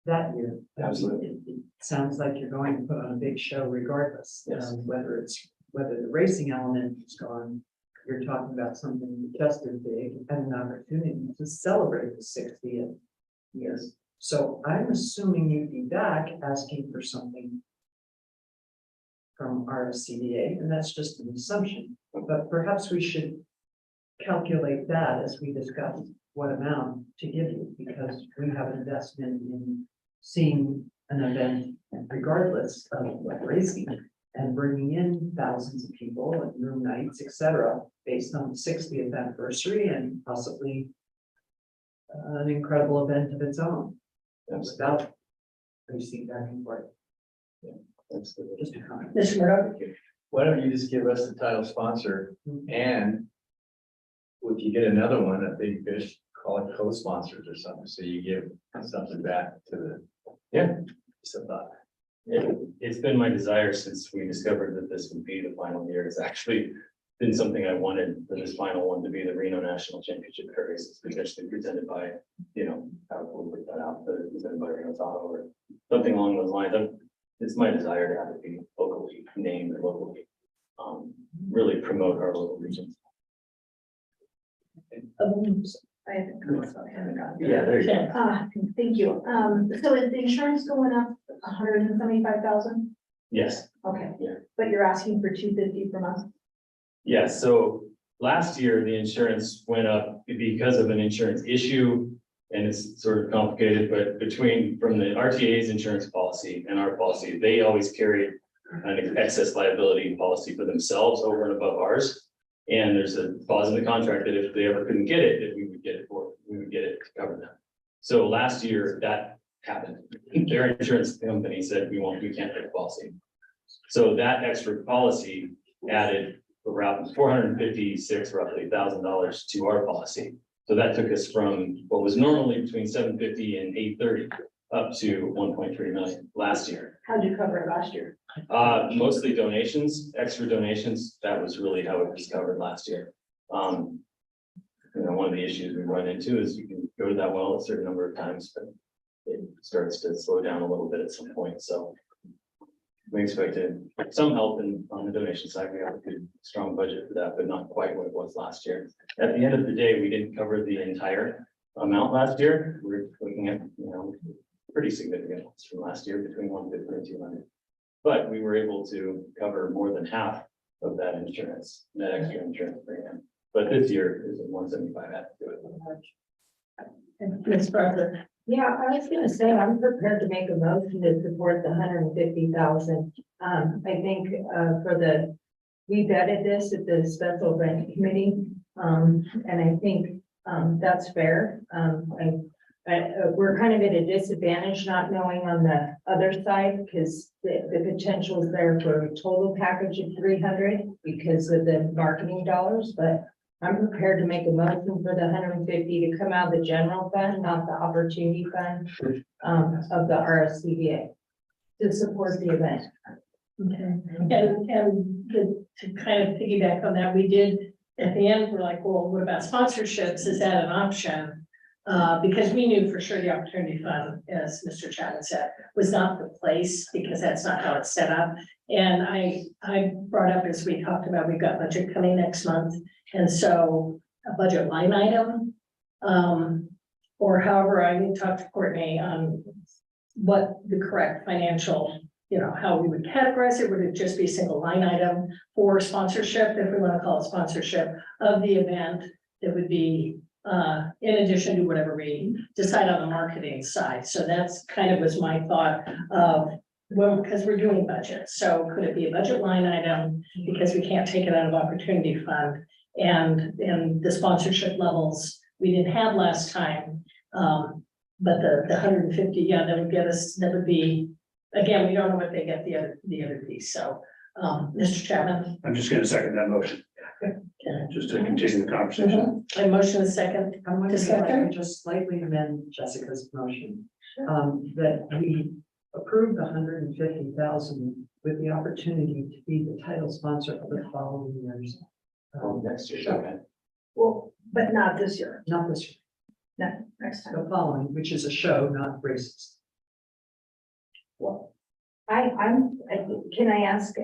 that year. Absolutely. It sounds like you're going to put on a big show regardless, Yes. whether the racing element is gone. You're talking about something just as big and an opportunity to celebrate the 60th year. So I'm assuming you'd be back asking for something from RSCVA, and that's just an assumption, but perhaps we should calculate that as we discuss what amount to give you, because we have an investment in seeing an event regardless of what racing and bringing in thousands of people and room nights, et cetera, based on the 60th anniversary and possibly an incredible event of its own. Without racing back and forth. Absolutely. Just a comment. Mr. Murdoch? Why don't you just give us the title sponsor, and if you get another one, a big fish, call it co-sponsors or something, so you give something back to the. Yeah. Just a thought. It's been my desire since we discovered that this would be the final year. It's actually been something I wanted for this final one to be the Reno National Championship Air Races, potentially presented by, you know, how we'll put that out, but presented by Reno Tahoe or something along those lines. It's my desire to have it be locally named and locally, really promote our local regions. I haven't gotten. Yeah, there you go. Okay. Thank you. So is the insurance going up 175,000? Yes. Okay. Yeah. But you're asking for 250 from us? Yeah, so last year, the insurance went up because of an insurance issue. And it's sort of complicated, but from the RTA's insurance policy and our policy, they always carried an excess liability policy for themselves over and above ours. And there's a clause in the contract that if they ever couldn't get it, that we would get it to cover them. So last year that happened. Their insurance company said, we can't take the policy. So that extra policy added around $456 roughly $1,000 to our policy. So that took us from what was normally between $750 and $830 up to $1.3 million last year. How'd you cover it last year? Mostly donations, extra donations. That was really how it was covered last year. One of the issues we run into is you can go to that well a certain number of times, but it starts to slow down a little bit at some point. So we expected some help on the donation side. We have a good, strong budget for that, but not quite what it was last year. At the end of the day, we didn't cover the entire amount last year. We're looking at, pretty significant ones from last year, between 150 and 200. But we were able to cover more than half of that insurance, that extra insurance premium. But this year is 175 had to do it. And Ms. Barber. Yeah, I was gonna say, I'm prepared to make a motion to support the 150,000. I think, we vetted this at the special event committee. And I think, that's fair. We're kind of at a disadvantage not knowing on the other side, because the potential is there for a total package of 300 because of the marketing dollars, but I'm prepared to make a motion for the 150 to come out of the general fund, not the opportunity fund, of the RSCVA to support the event. Okay, to kind of piggyback on that, we did, at the end, we're like, well, what about sponsorships? Is that an option? Because we knew for sure the opportunity fund, as Mr. Chapman said, was not the place because that's not how it's set up. And I brought up, as we talked about, we've got budget coming next month. And so a budget line item, or however, I need to talk to Courtney on what the correct financial, how we would categorize it. Would it just be a single line item for sponsorship, if we want to call it sponsorship of the event? That would be in addition to whatever we decide on the marketing side. So that's kind of was my thought of, well, because we're doing budgets. So could it be a budget line item because we can't take it out of opportunity fund? And the sponsorship levels we didn't have last time. But the 150, yeah, that would get us, that would be, again, we don't know what they get the other piece. So Mr. Chapman. I'm just gonna second that motion. Just to continue the conversation. A motion is second. I want Discussion? to just slightly amend Jessica's motion, that we approve the 150,000 with the opportunity to be the title sponsor of the following years. Next year, okay. Well, but not this year, Not this year, no, next time. the following, which is a show, not races. Can I ask,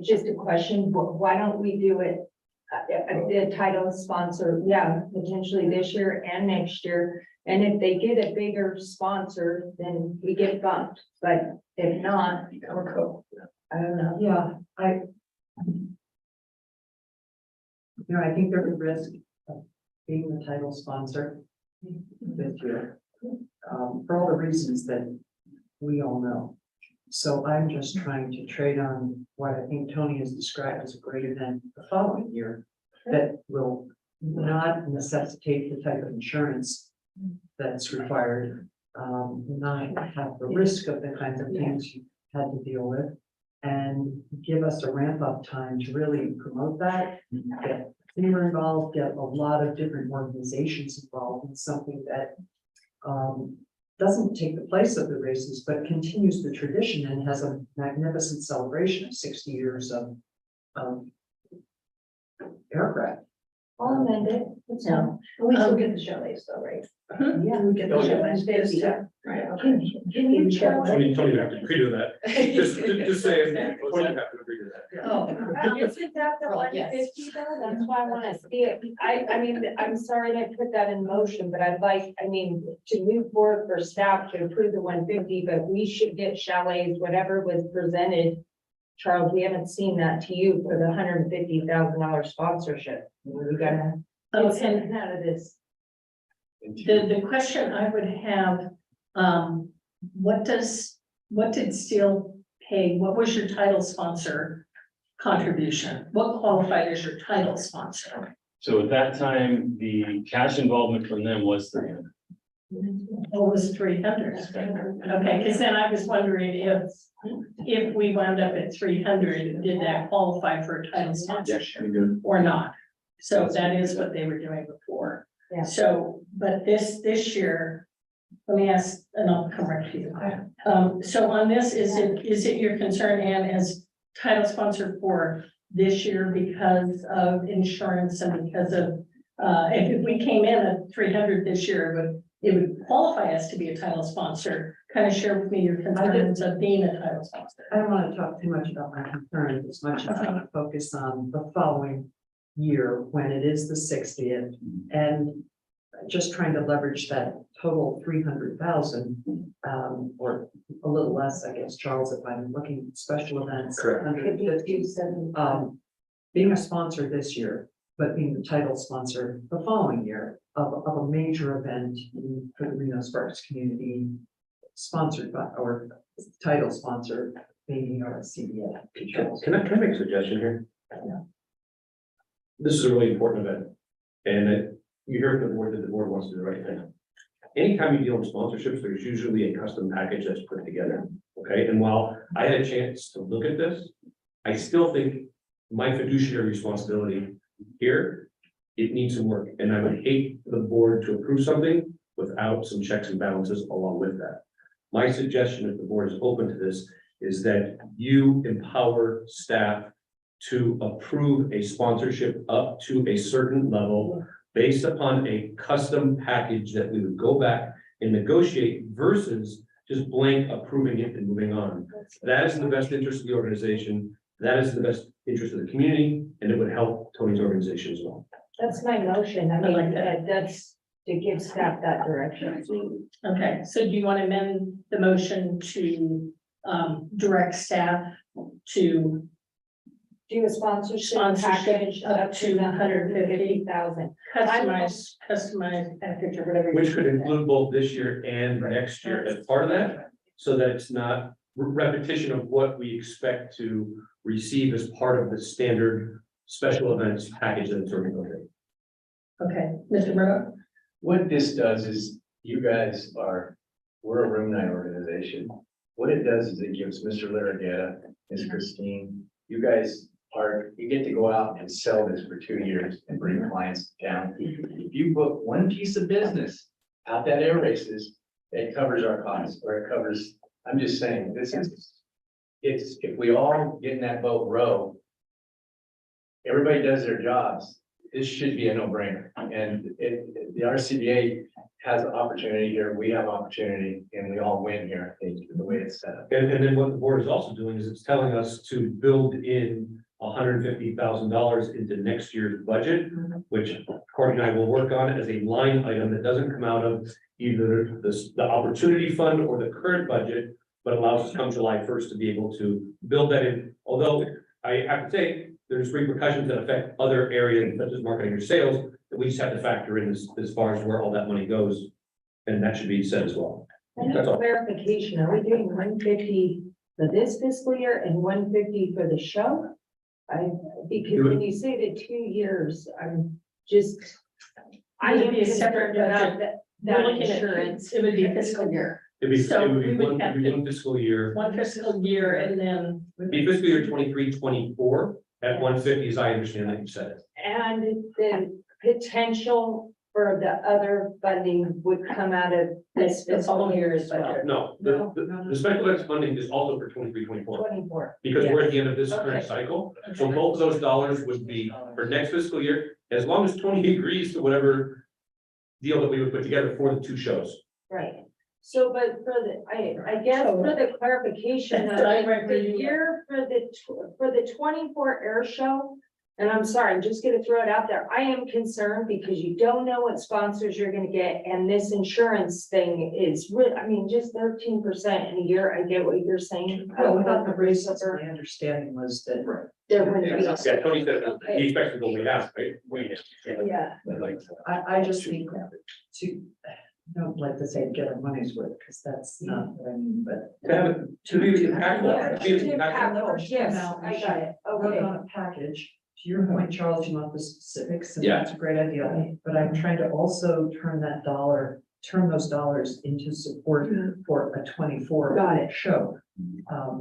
just a question? Why don't we do it? The title sponsor, yeah, potentially this year and next year. And if they get a bigger sponsor, then we get bumped, but if not, we're cool. I don't know. Yeah, I think there's a risk of being the title sponsor this year, for all the reasons that we all know. So I'm just trying to trade on what I think Tony has described as a great event the following year that will not necessitate the type of insurance that's required, not have the risk of the kinds of things you had to deal with, and give us a ramp up time to really promote that, get FEMA involved, get a lot of different organizations involved in something that doesn't take the place of the races, but continues the tradition and has a magnificent celebration of 60 years of aircraft. I'll amend it. So we still get the show days though, right? Yeah, we get the $150. Yeah. Right. Can you tell? Tony would have to agree to that. Just saying, Tony would have to agree to that. Oh. Isn't that the Well, yes. 150 though? That's why I wanna see it. I mean, I'm sorry to put that in motion, but I'd like, I mean, to move forward for staff to approve the 150, but we should get chalets, whatever was presented. Charles, we haven't seen that to you for the $150,000 sponsorship. We gotta get Okay, something out of this. the question I would have, what did Steel pay? What was your title sponsor contribution? What qualified as your title sponsor? So at that time, the cash involvement from them was 300. What was 300? Okay, because then I was wondering if we wound up at 300, did that qualify for a title sponsorship or not? So that is what they were doing before. Yeah. So, but this year, let me ask, and I'll come right to you. So on this, is it your concern, Ann, as title sponsor for this year because of insurance and because of, if we came in at 300 this year, it would qualify us to be a title sponsor. Kind of share with me your concerns of being a title sponsor. I don't want to talk too much about my concerns as much as I want to focus on the following year when it is the 60th and just trying to leverage that total 300,000 or a little less, I guess, Charles, if I'm looking at special events. Correct. 150. Being a sponsor this year, but being the title sponsor the following year of a major event for the Reno Sparks community, sponsored by, or title sponsor, being RSCVA. Can I make a suggestion here? This is a really important event, and you hear from the board that the board wants to do the right thing. Anytime you deal with sponsorships, there's usually a custom package that's put together, okay? And while I had a chance to look at this, I still think my fiduciary responsibility here, it needs some work, and I would hate the board to approve something without some checks and balances along with that. My suggestion, if the board is open to this, is that you empower staff to approve a sponsorship up to a certain level based upon a custom package that we would go back and negotiate versus just blank approving it and moving on. That is in the best interest of the organization. That is in the best interest of the community, and it would help Tony's organization as well. That's my motion. I I like mean, that. that's to give staff that direction. Okay, so do you want to amend the motion to direct staff to Do a sponsorship Sponsorship package up to 150,000. customize package or whatever? Which could include both this year and next year as part of that, so that it's not repetition of what we expect to receive as part of the standard special events package that it's already going. Okay, Mr. Murdoch? What this does is, you guys we're a room night organization. What it does is it gives Mr. Larragetta, Ms. Christine, you guys you get to go out and sell this for 2 years and bring clients down. If you book one piece of business out that air races, it covers our costs, or it covers, I'm just saying, if we all get in that boat row, everybody does their jobs, this should be a no-brainer. And the RSCVA has an opportunity here, we have opportunity, and we all win here, I think, the way it's set up. And then what the board is also doing is it's telling us to build in $150,000 into next year's budget, which Courtney and I will work on as a line item that doesn't come out of either the opportunity fund or the current budget, but allows us come July 1st to be able to build that in. Although I have to say, there's repercussions that affect other areas such as marketing or sales that we just have to factor in as far as where all that money goes. And that should be said as well. And That's all. clarification, are we doing 150 for this fiscal year and 150 for the show? Because when you say the 2 years, I'm just. I It would am be a separate concerned about budget. that We're looking at, insurance. it would be fiscal year, It'd be, So it would we be would one, have it'd be to- one fiscal year, one fiscal year and then. be fiscal year 23-24 at 150, as I understand that you said it. And the potential for the other funding would come out of this It's all fiscal year years as well. budget. No, the special events funding is also for 23-24, 24. because we're at the end of this current Okay. cycle. So both of those dollars would be for next fiscal year, as long as Tony agrees to whatever deal that we would put together for the two shows. Right. So, but for the, I guess for the clarification, That's what I read the where you were. year for the 24 air show. And I'm sorry, I'm just gonna throw it out there. I am concerned because you don't know what sponsors you're gonna get, and this insurance thing is really, I mean, just 13% in a year. I get what you're saying. Well, without the raises, my understanding was that. There wouldn't be. Yeah, Tony said he expects to go way down, right? Yeah. I just think to, I don't like to say get our money's worth, because that's not what I mean, but. To have it, to be impactful, to be impactful. Impactful, yes, I got it. Work Okay. on a package. To your point, Charles, you want the specifics, and Yeah. that's a great idea, but I'm trying to also turn those dollars into support for a 24 Got it. show.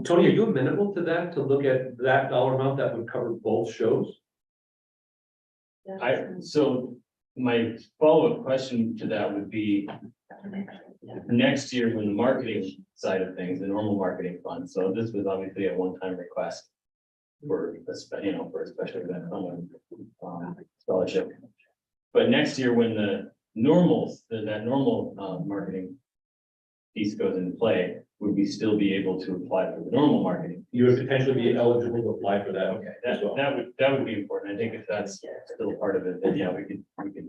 Tony, are you amenable to that, to look at that dollar amount that would cover both shows? So my follow-up question to that would be. Next year, when the marketing side of things, the normal marketing fund, so this was obviously a one-time request. For a for a special event, scholarship. But next year, when the that normal marketing. Piece goes into play, would we still be able to apply for the normal marketing? You would potentially be eligible to apply for that. Okay, that would be important. I think if that's still part of it, then yeah, we could probably.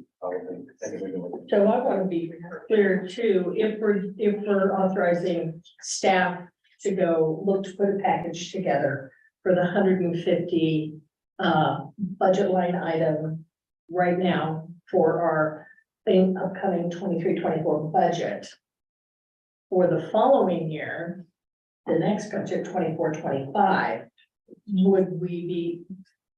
I think we can look at it. So I want to be clear too, if we're authorizing staff to go look to put a package together for the 150 budget line item right now for our upcoming 23-24 budget. For the following year, the next budget, 24-25, would we be,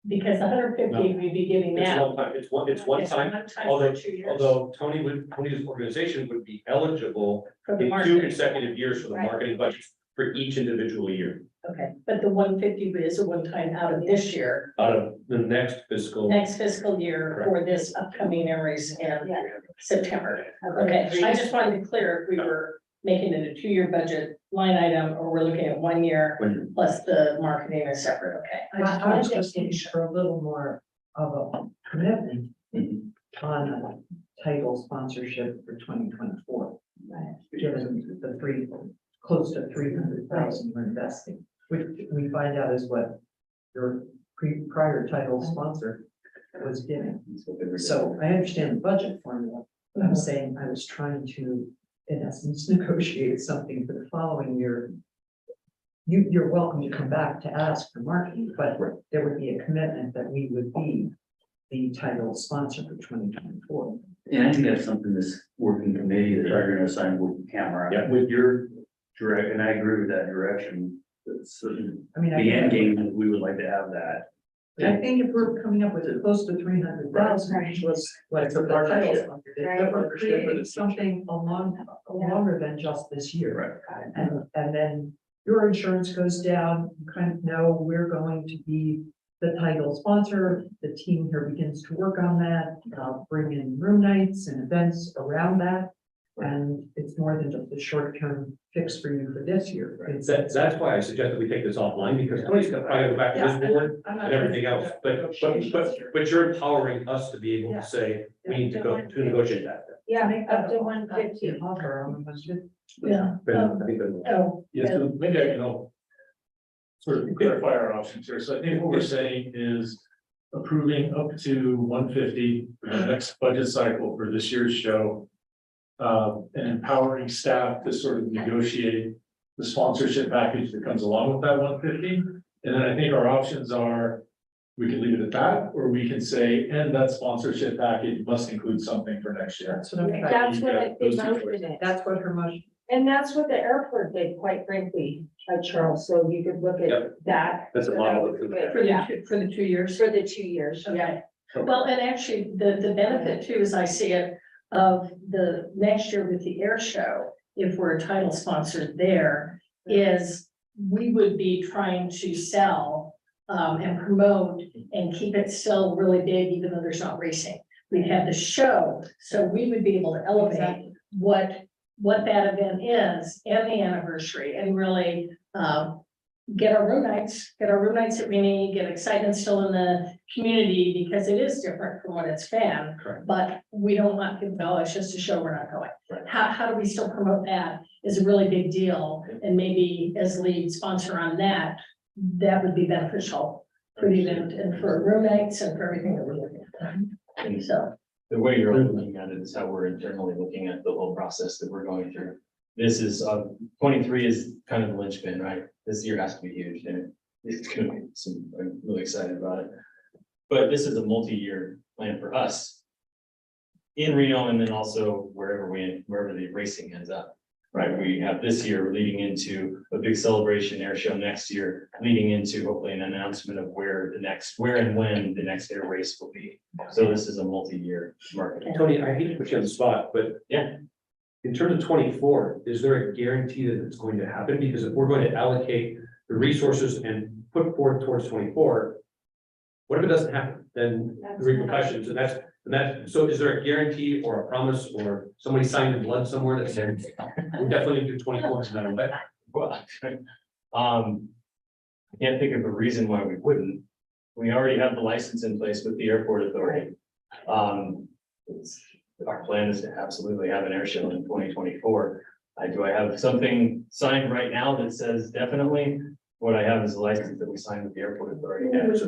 because the 150 we'd be giving It's now. one time, it's one time, although Tony's organization would be eligible For the in 2 marketing. consecutive years for the Right. marketing budget for each individual year. Okay, but the 150 is a one-time out of this year, Out of the next fiscal. next fiscal year for this upcoming Aries and Yeah. September. Okay, I just wanted to clear if we were making it a 2-year budget line item, or we're looking at 1 year plus the marketing is separate, okay? I was just looking for a little more of a commitment on a title sponsorship for 2024. Given the close to 300,000 we're investing, which we find out is what your prior title sponsor was giving. So I understand the budget formula, but I'm saying I was trying to, in essence, negotiate something for the following year. You're welcome to come back to ask for marketing, but there would be a commitment that we would be the title sponsor for 2024. And I think that's something this working committee that are gonna assign with camera. Yeah. With your direct, and I agree with that direction. That's the I mean, end game, we would like to have that. I think if we're coming up with close to 300,000, which was what It's a the title partnership. sponsor did, but we're creating something longer than just this year. And then your insurance goes down, you kind of know we're going to be the title sponsor. The team here begins to work on that, bring in room nights and events around that. And it's more than just a short-term fix for you for this year. It's- That's why I suggested we take this offline, because Tony's gonna probably go back to his board I'm not and everything else, but you're empowering us to be able to say, we need to go to negotiate that. Yeah, Make up that to a- 150. Offer on 150. Yeah. I think that- Oh, Yes, so maybe I can sort of clarify our options here. So I think what we're saying is approving up to 150 for the next budget cycle for this year's show. And empowering staff to sort of negotiate the sponsorship package that comes along with that 150. And then I think our options are, we can leave it at that, or we can say, and that sponsorship package must include something for next year. That's what I'm trying. That's what I Those think two most of it. That's what her motion. And that's what the airport did, quite frankly, Charles, so you could look at Yep. that. That's a So model that would be for good. Yeah, for the 2 years. for the 2 years, yeah. Okay. Well, and actually, the benefit too, as I see it, of the next year with the air show, if we're a title sponsor there, is we would be trying to sell and promote and keep it still really big, even though there's not racing. We'd have the show, so we would be able to elevate what that event is and the anniversary, and really get our room nights that we need, get excitement still in the community, because it is different from when it's been. Correct. But we don't want people to go, it's just to show we're not going. How do we still promote that is a really big deal, and maybe as lead sponsor on that, that would be beneficial for the event and for room nights and for everything that we're looking at. And So, the way you're looking at it is how we're internally looking at the whole process that we're going through. This is, 23 is kind of the linchpin, right? This year has to be huge, and it's gonna be some, I'm really excited about it. But this is a multi-year plan for us in Reno, and then also wherever the racing ends up, right? We have this year leading into a big celebration air show next year, leading into hopefully an announcement of where and when the next air race will be. So this is a multi-year market. Tony, I hate to put you on the spot, but Yeah. in terms of 24, is there a guarantee that it's going to happen? Because if we're going to allocate the resources and put forth towards 24, what if it doesn't happen? Then the repercussions, and that's, so is there a guarantee or a promise or somebody signed in blood somewhere that said, we're definitely gonna do 24 no matter what? Well, I can't think of a reason why we wouldn't. We already have the license in place with the airport authority. Our plan is to absolutely have an air show in 2024. Do I have something signed right now that says definitely? What I have is a license that we signed with the airport authority. And So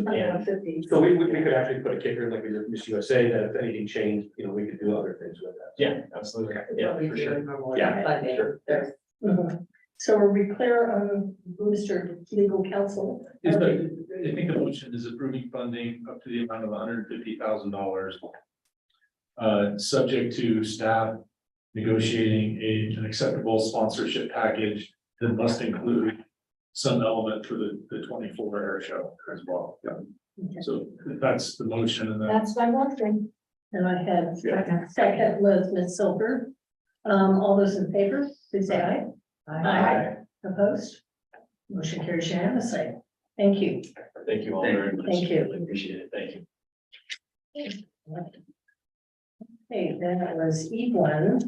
we could actually put a kicker like we did with Miss USA, that if anything changed, we could do other things with that. yeah, absolutely. Yeah, for sure. Yeah, sure. mhm. So are we clear on Mr. Legal Counsel? I think the motion is approving funding up to the amount of $150,000. Subject to staff negotiating an acceptable sponsorship package that must include some element for the 24 air show as well. Okay. So that's the motion, and then That's my motion. And I had second was Ms. Silver. All those in favor, please say aye. Aye. Opposed? Motion carries unanimously. Thank you. Thank you all very much. Thank you. I appreciate it. Thank you. Okay, that was E1.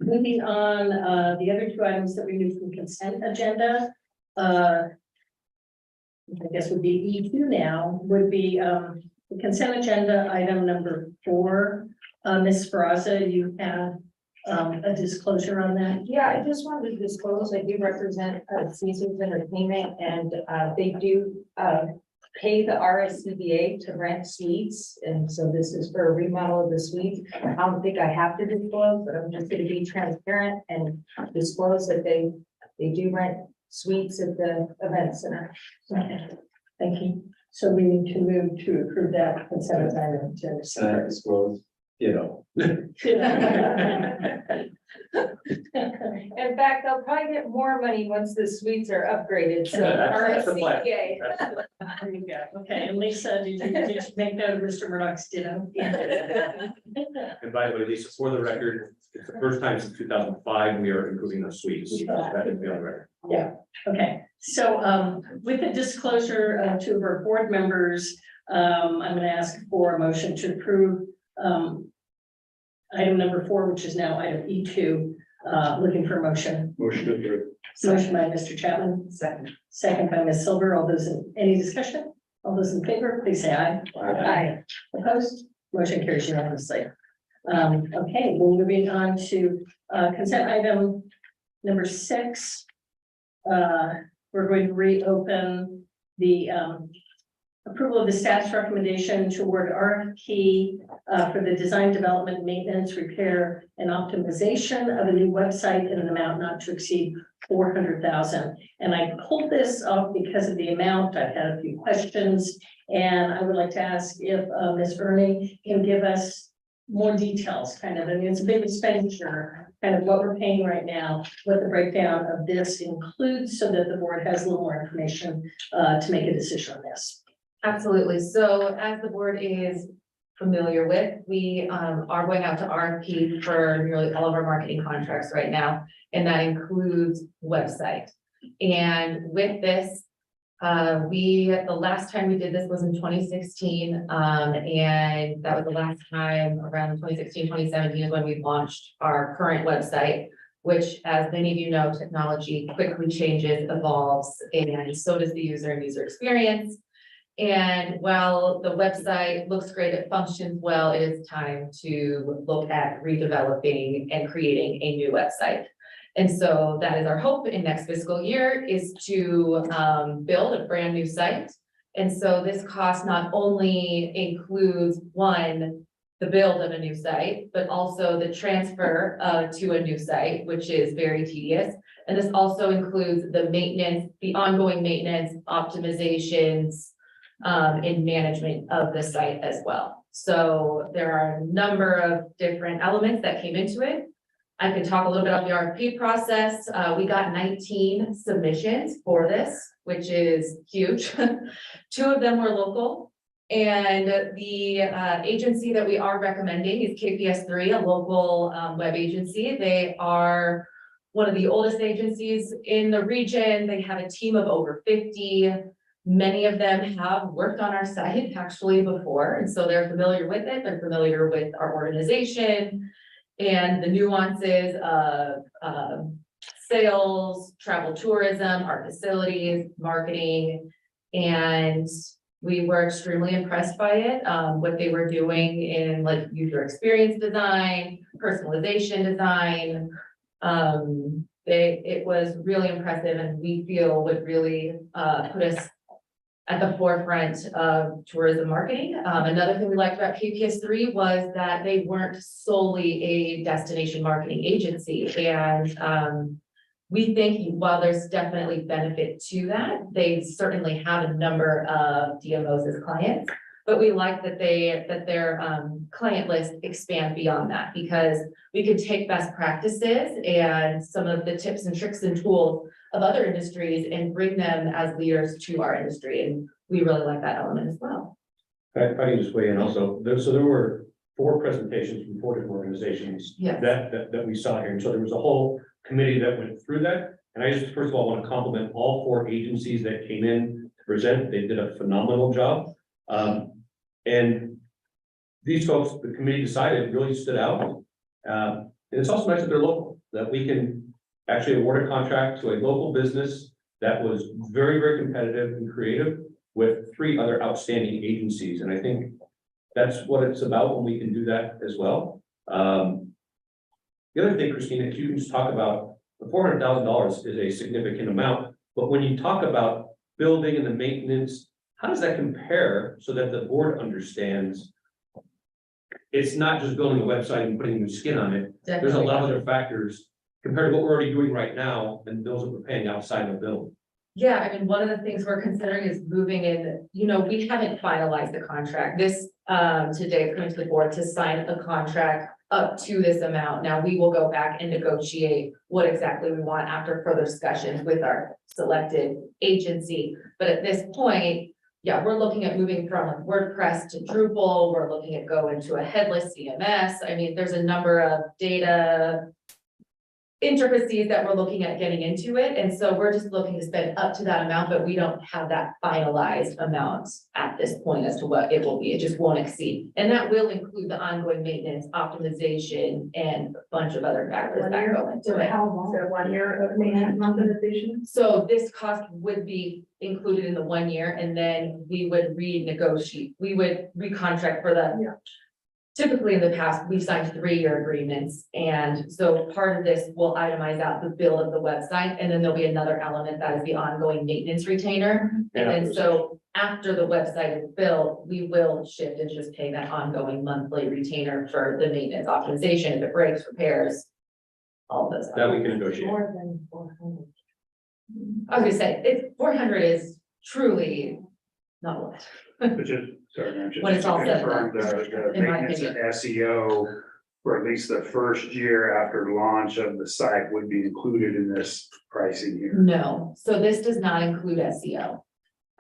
Moving on, the other two items that we moved from consent agenda. I guess would be E2 now, would be the consent agenda item number 4. Ms. Faraza, you have a disclosure on that? Yeah, I just wanted to disclose, I do represent Caesar's Entertainment, and they do pay the RSCVA to rent suites, and so this is for a remodel of the suite. I don't think I have to disclose, but I'm just gonna be transparent and disclose that they do rent suites at the event center. Okay, thank you. So we need to move to approve that consent item. Disclose, In fact, they'll probably get more money once the suites are upgraded, so That's the plan. RSCVA. There you go. Okay, and Lisa, did you make note of Mr. Murdoch's ditto? And by the way, Lisa, for the record, it's the first time since 2005 we are improving the suites. That is the record. Yeah, okay. So with the disclosure of 2 of our board members, I'm going to ask for a motion to approve item number 4, which is now item E2. Looking for a motion. Motion to approve. Motion by Mr. Chapman, second by Ms. Silver. All those in, any discussion? All those in favor, please say aye. Aye. Opposed? Motion carries unanimously. Okay, we're moving on to consent item number 6. We're going to reopen the approval of the staff's recommendation to award RFP for the design, development, maintenance, repair, and optimization of a new website in an amount not to exceed $400,000. And I pulled this off because of the amount. I've had a few questions, and I would like to ask if Ms. Ernie can give us more details, kind of. I mean, it's a big expenditure, kind of what we're paying right now, what the breakdown of this includes, so that the board has a little more information to make a decision on this. Absolutely. So as the board is familiar with, we are going out to RFP for nearly all of our marketing contracts right now, and that includes website. And with this, the last time we did this was in 2016, and that was the last time around 2016, 2017 is when we launched our current website. which, as many of you know, technology quickly changes, evolves, and so does the user and user experience. And while the website looks great, it functions well, it is time to look at redeveloping and creating a new website. And so that is our hope in next fiscal year, is to build a brand new site. And so this cost not only includes, one, the build of a new site, but also the transfer to a new site, which is very tedious. And this also includes the maintenance, the ongoing maintenance, optimizations, and management of the site as well. So there are a number of different elements that came into it. I can talk a little bit about the RFP process. We got 19 submissions for this, which is huge. 2 of them were local. And the agency that we are recommending is KPS3, a local web agency. They are one of the oldest agencies in the region. They have a team of over 50. Many of them have worked on our site actually before, and so they're familiar with it. They're familiar with our organization and the nuances of sales, travel, tourism, our facilities, marketing, and we were extremely impressed by it. What they were doing in like user experience design, personalization design. It was really impressive, and we feel would really put us at the forefront of tourism marketing. Another thing we liked about KPS3 was that they weren't solely a destination marketing agency. And we think while there's definitely benefit to that, they certainly have a number of DMOs as clients. But we like that their client list expand beyond that, because we could take best practices and some of the tips and tricks and tools of other industries and bring them as leaders to our industry. And we really like that element as well. If I can just weigh in also, there were 4 presentations from 4 different organizations Yes. that we saw here. And so there was a whole committee that went through that. And I just, first of all, want to compliment all 4 agencies that came in to present. They did a phenomenal job. And these folks, the committee decided, really stood out. And it's also nice that they're local, that we can actually award a contract to a local business that was very, very competitive and creative with 3 other outstanding agencies. And I think that's what it's about when we can do that as well. The other thing, Christina, if you can just talk about the $400,000 is a significant amount, but when you talk about building and the maintenance, how does that compare so that the board understands it's not just building a website and putting new skin on it? There's a lot of other factors compared to what we're already doing right now and bills that we're paying outside of the bill. Yeah, I mean, one of the things we're considering is moving in, we haven't finalized the contract. This today is coming to the board to sign a contract up to this amount. Now, we will go back and negotiate what exactly we want after further discussions with our selected agency. But at this point, yeah, we're looking at moving from WordPress to Drupal. We're looking at going to a headless CMS. I mean, there's a number of data intricacies that we're looking at getting into it. And so we're just looking to spend up to that amount, but we don't have that finalized amount at this point as to what it will be. It just won't exceed. And that will include the ongoing maintenance, optimization, and a bunch of other factors that go into it. How long? So 1 year of maintenance optimization. So this cost would be included in the 1 year, and then we would renegotiate, we would recontract for the. Typically in the past, we signed 3-year agreements. And so part of this will itemize out the build of the website. And then there'll be another element that is the ongoing maintenance retainer. And then so after the website is built, we will shift and just pay that ongoing monthly retainer for the maintenance optimization, if it breaks, repairs, all of those. That we can negotiate. More than 400. I was gonna say, 400 is truly not a lot. But just, sorry, man, just When it's all to said and confirm, the in my maintenance and SEO for at least the first year after launch of the site would be included in this pricing here. No, so this does not include SEO.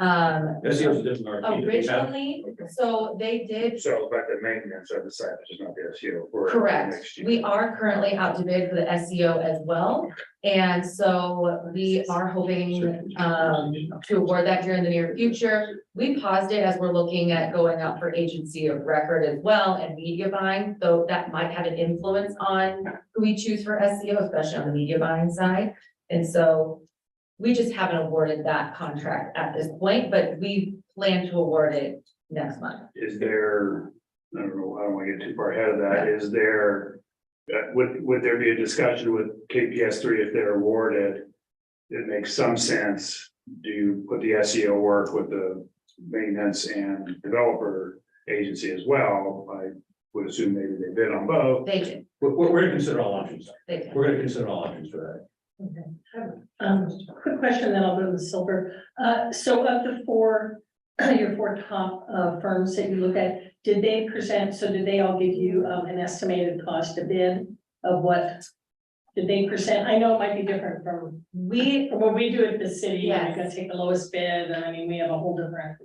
SEO is a different RFP that we have. originally, so they did. So, but the maintenance of the site, which is not the SEO for. Correct. next year. We are currently out to bid for the SEO as well. And so we are hoping to award that here in the near future. We paused it as we're looking at going out for agency of record as well and media buying, though that might have an influence on who we choose for SEO, especially on the media buying side. And so we just haven't awarded that contract at this point, but we plan to award it next month. Is there, I don't know, I don't want to get too far ahead of that, is there, would there be a discussion with KPS3 if they're awarded? It makes some sense, do you put the SEO work with the maintenance and developer agency as well? I would assume maybe they bid on both. They did, We're gonna consider all options. they did. We're gonna consider all options for that. Quick question, then I'll go to the silver. So of the four, your four top firms that you look at, did they present, so did they all give you an estimated cost to bid of what? Did they present? I know it might be different from what we do at the city. Yes. We've got to take the lowest bid, and I mean, we have a whole different,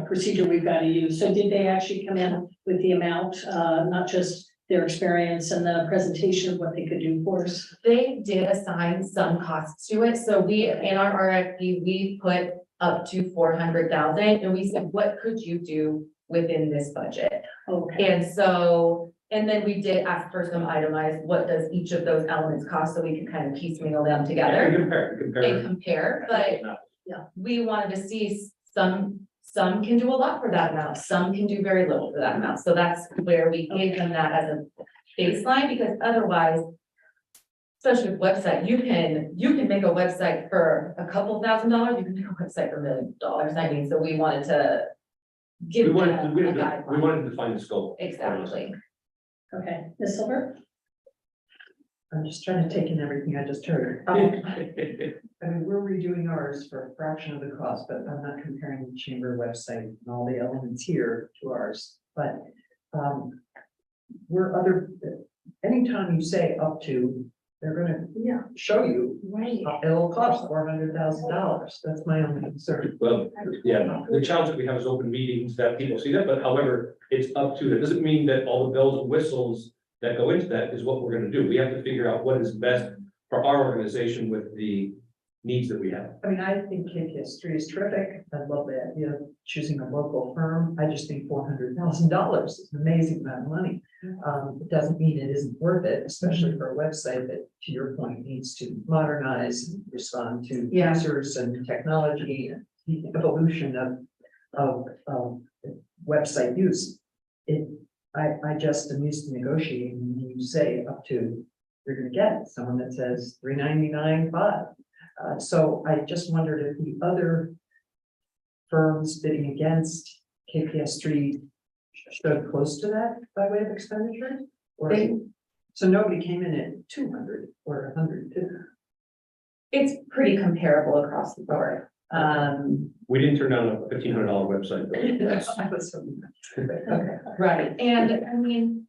procedure we've got to use. So did they actually come in with the amount, not just their experience and the presentation of what they could do for us? They did assign some costs to it, so we, in our RFP, we put up to 400,000, and we said, what could you do within this budget? Okay, And so, and then we did ask for some itemized, what does each of those elements cost, so we can kind of piecemeal them together Compare. and compare, but we wanted to see some can do a lot for that amount, some can do very little for that amount, so that's where we gave them that as a baseline, because otherwise, especially with website, you can make a website for a couple $1,000, you can make a website for $1 million, I mean, so we wanted to We give them wanted, a we guideline. wanted to define the scope. Exactly. okay, Ms. Silver? I'm just trying to take in everything I just heard. I mean, we're redoing ours for a fraction of the cost, but I'm not comparing the chamber website and all the elements here to ours, but anytime you say up to, they're gonna show you, Right. it'll cost $400,000. That's my only concern. Well, yeah, the challenge that we have is open meetings that people see that, but however, it's up to, that doesn't mean that all the bells and whistles that go into that is what we're gonna do. We have to figure out what is best for our organization with the needs that we have. I mean, I think KPS3 is terrific. I love the idea of choosing a local firm. I just think $400,000 is an amazing amount of money. It doesn't mean it isn't worth it, especially for a website that, to your point, needs to modernize and respond to Yeah. users and technology and the evolution of website use. I just am used to negotiating. When you say up to, you're gonna get someone that says $399.5. So I just wondered if the other firms bidding against KPS3 stood close to that by way of expenditure? Or, so nobody came in at 200 or 150? It's pretty comparable across the board. We didn't turn down a $1,500 website. though. I was so- Okay. Right, and I mean,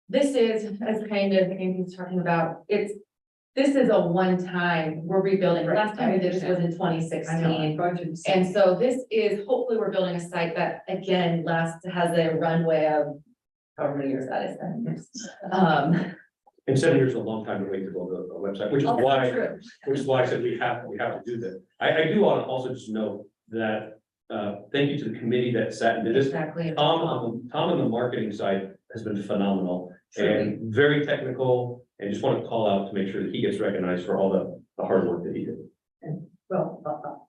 this is, as kind of Andy's talking about, this is a one-time, we're rebuilding. Last time we did this was in I know, 2016. I'm going through the same. And so this is, hopefully, we're building a site that, again, has a runway of however many years that is, 7 years. And 7 years is a long time to wait to build a website, which is Also why. true. Which is why I said we have to do that. I do want to also just note that, thank you to the committee that sat and did this. Exactly. Tom on the marketing side has been phenomenal and very technical, and just want to call out to make sure that he gets recognized for all the hard work that he did. Well,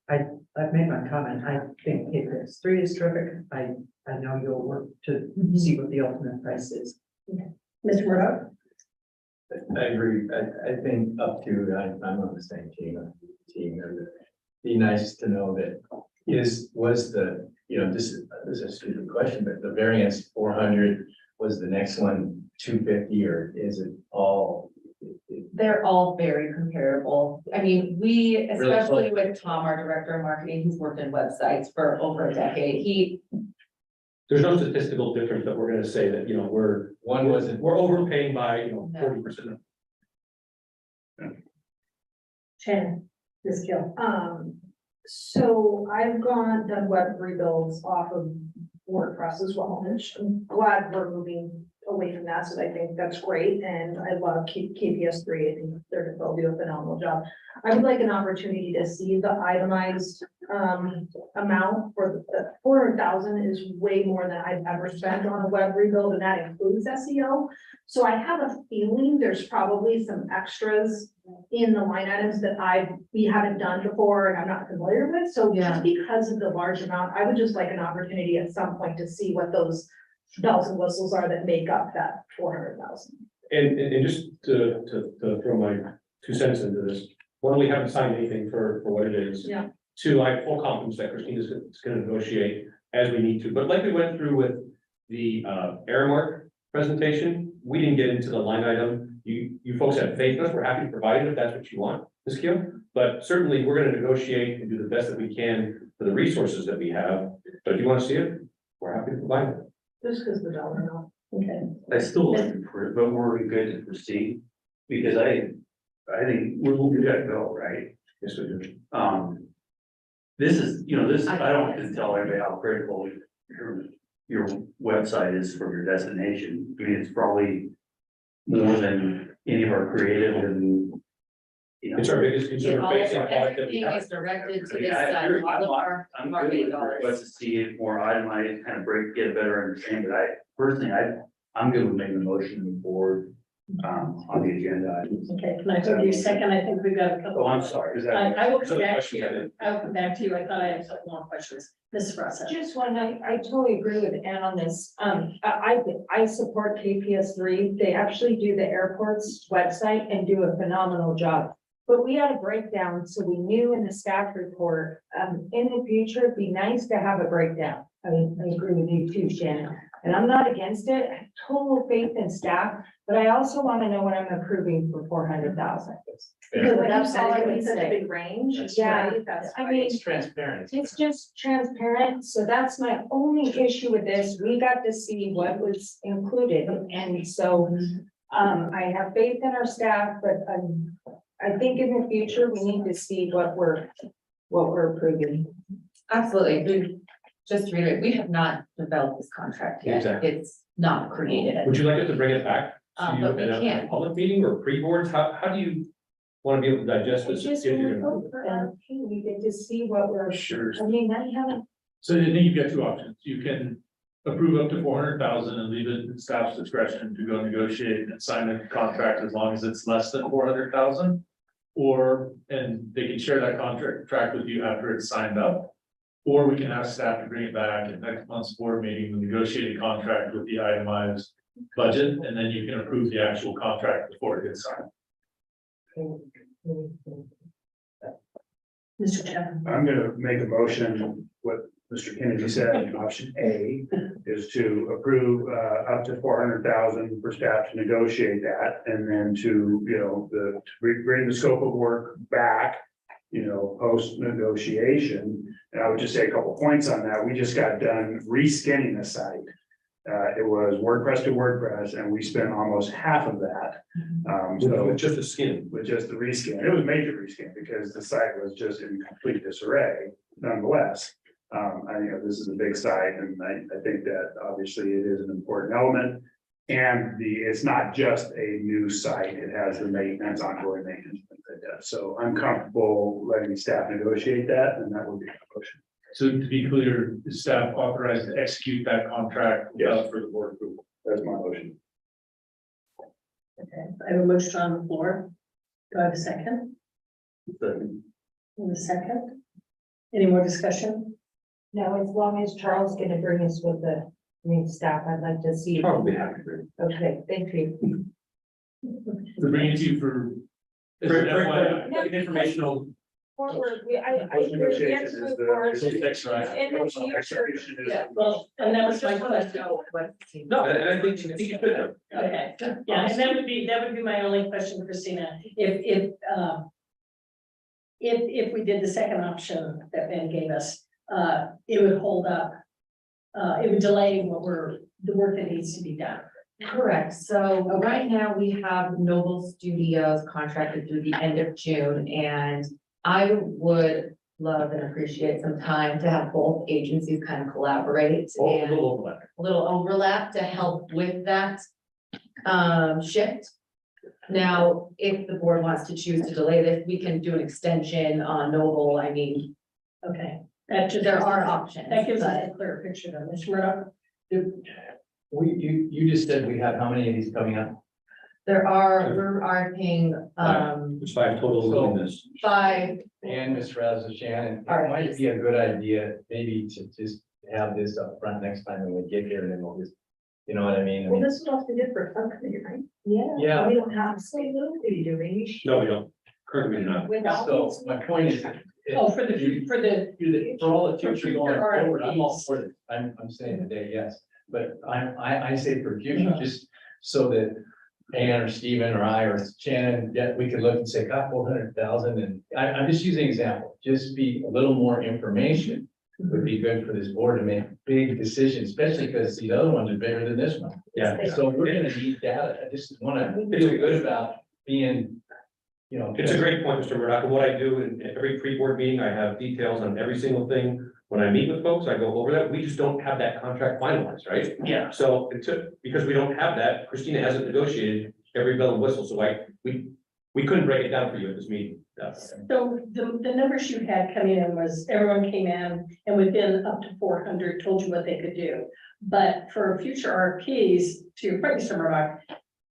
I've made my comment. I think KPS3 is terrific. I know you'll work to see what the ultimate price is. Mr. Murdoch? I agree. I think up to, I'm on the same team. It'd be nice to know that was the, this is a stupid question, but the variance 400 was the next one 250, or is it all? They're all very comparable. I mean, we, Really especially close. with Tom, our director of marketing, who's worked in websites for over a decade, There's no statistical difference that we're gonna say that, One wasn't. we're overpaying by, No. 40%. Shannon, Ms. Gill? So I've done web rebuilds off of WordPress as well, which I'm glad we're moving away from that, so I think that's great, and I love KPS3, I think they'll do a phenomenal job. I would like an opportunity to see the itemized amount for the 400,000 is way more than I've ever spent on a web rebuild, and that includes SEO. So I have a feeling there's probably some extras in the line items that we haven't done before and I'm not familiar with. So just because of the large amount, I would just like an opportunity at some point to see what those bells and whistles are that make up that 400,000. And just to throw my 2 cents into this, one, we haven't signed anything for what it is. Yeah. 2, I have full confidence that Christine is gonna negotiate as we need to, but like we went through with the Aramark presentation, we didn't get into the line item. You folks have faith in us, we're happy to provide it if that's what you want, Ms. Keel. But certainly, we're gonna negotiate and do the best that we can for the resources that we have. But if you wanna see it, we're happy to provide it. Just because the dollar amount. Okay. I still like to, but we're good to proceed, because I think we gotta go, right? Yes, we do. This is, I don't have to tell everybody how critical your website is for your destination. I mean, it's probably more than any of our creative and, It's our biggest, it's our biggest. Everything is directed to this I side, agree. all of our I'm good marketing with dollars. request to see it more itemized, kind of get a better understanding, but personally, I'm good with making a motion to move forward, on the agenda items. Okay, can I hold you a second? I think we've got a couple. Oh, I'm sorry, is that? I will come Some back to questions I you. did. I will come back to you. I thought I had some more questions. Mrs. Rossa. Just one, I totally agree with Ann on this. I support KPS3. They actually do the airport's website and do a phenomenal job. But we had a breakdown, so we knew in the staff report, in the future, it'd be nice to have a breakdown. I mean, I agree with you too, Shannon. And I'm not against it. I have total faith in staff, but I also want to know what I'm approving for 400,000. Because like you That's all I said, would it's such a say. big range. Yeah, right? That's I mean, It's transparent. it's just transparent, so that's my only issue with this. We got to see what was included, and so. I have faith in our staff, but I think in the future, we need to see what we're approving. Absolutely. Just to reiterate, we have not developed this contract yet. Exactly. It's not created. Would you like us to bring it back to you But we at a can't. public meeting or pre-boards? How do you want to be able to digest I this? just If you're want to gonna- vote for RFP. We get to see what we're, Sure. I mean, I haven't, So I think you've got 2 options. You can approve up to 400,000 and leave it at staff's discretion to go negotiate and sign a contract as long as it's less than 400,000. And they can share that contract with you after it's signed up. Or we can ask staff to bring it back at next month's board meeting, the negotiated contract with the itemized budget, and then you can approve the actual contract before it gets signed. Mr. Chairman. I'm gonna make a motion, what Mr. Kennedy said, option A is to approve up to 400,000 for staff to negotiate that, and then to, to bring the scope of work back, post negotiation. And I would just say a couple points on that. We just got done reskinning the site. It was WordPress to WordPress, and we spent almost half of that. So With just a skin. with just the reskin. It was major reskin because the site was just in complete disarray nonetheless. I think this is a big site, and I think that obviously it is an important element. And it's not just a new site, it has the maintenance, ongoing maintenance, things like that. So I'm comfortable letting staff negotiate that, and that would be a motion. So to be clear, is staff authorized to execute that contract without further board approval? That's my motion. Okay, I have a motion on the floor. Do I have a second? Second? Any more discussion? no, as long as Charles is gonna bring us with the new staff, I'd like to see. Probably happy to. Okay, thank you. We're bringing it to you for. as an FYI. Informational. Forward, I Post agree, negotiation yes, is move the- forward. is the next right. In the future, Execution is- Yeah, well, and that was my question. No, and I think you should have. Okay, yeah, and that would be my only question, Christina. If we did the second option that Ben gave us, it would hold up. It would delay the work that needs to be done. Correct. So right now we have Noble Studios contracted through the end of June, and I would love and appreciate some time to have both agencies kind of collaborate Oh, a and little overlap. a little overlap to help with that shift. Now, if the board wants to choose to delay this, we can do an extension on Noble. I mean, Okay, that just. there are options. That gives us but a clear picture of this. Murdoch? You just said we have how many of these coming up? we're RFPing There's 5 total doing this. 5. And Ms. Raza, Shannon, it might be a good idea maybe to just have this up front next time when we get here and then we'll just, you know what I mean? I Well, mean, this is what we did for a subcommittee, right? yeah, We don't have to say little, we do, we. No, we don't. Currently not. With all so these- my point is. Oh, for the, For all the future going future forward, I'm all RFPs. for it. I'm saying today, yes, but I say for future, just so that Ann or Stephen or I or Shannon, yeah, we can look and say, God, 400,000, and I'm just using an example, just be a little more information would be good for this board to make big decisions, especially because these other ones are bigger than this one. Yeah. So we're gonna need data. I just wanna feel good about being, you know. It's a great point, Mr. Murdoch, and what I do in every pre-board meeting, I have details on every single thing. When I meet with folks, I go over that, we just don't have that contract finalized, right? Yeah. So it took, because we don't have that, Christina hasn't negotiated every bell and whistle, so we couldn't break it down for you at this meeting. So the numbers you had coming in was everyone came in and within up to 400 told you what they could do. But for future RFPs, to your point, Mr. Murdoch,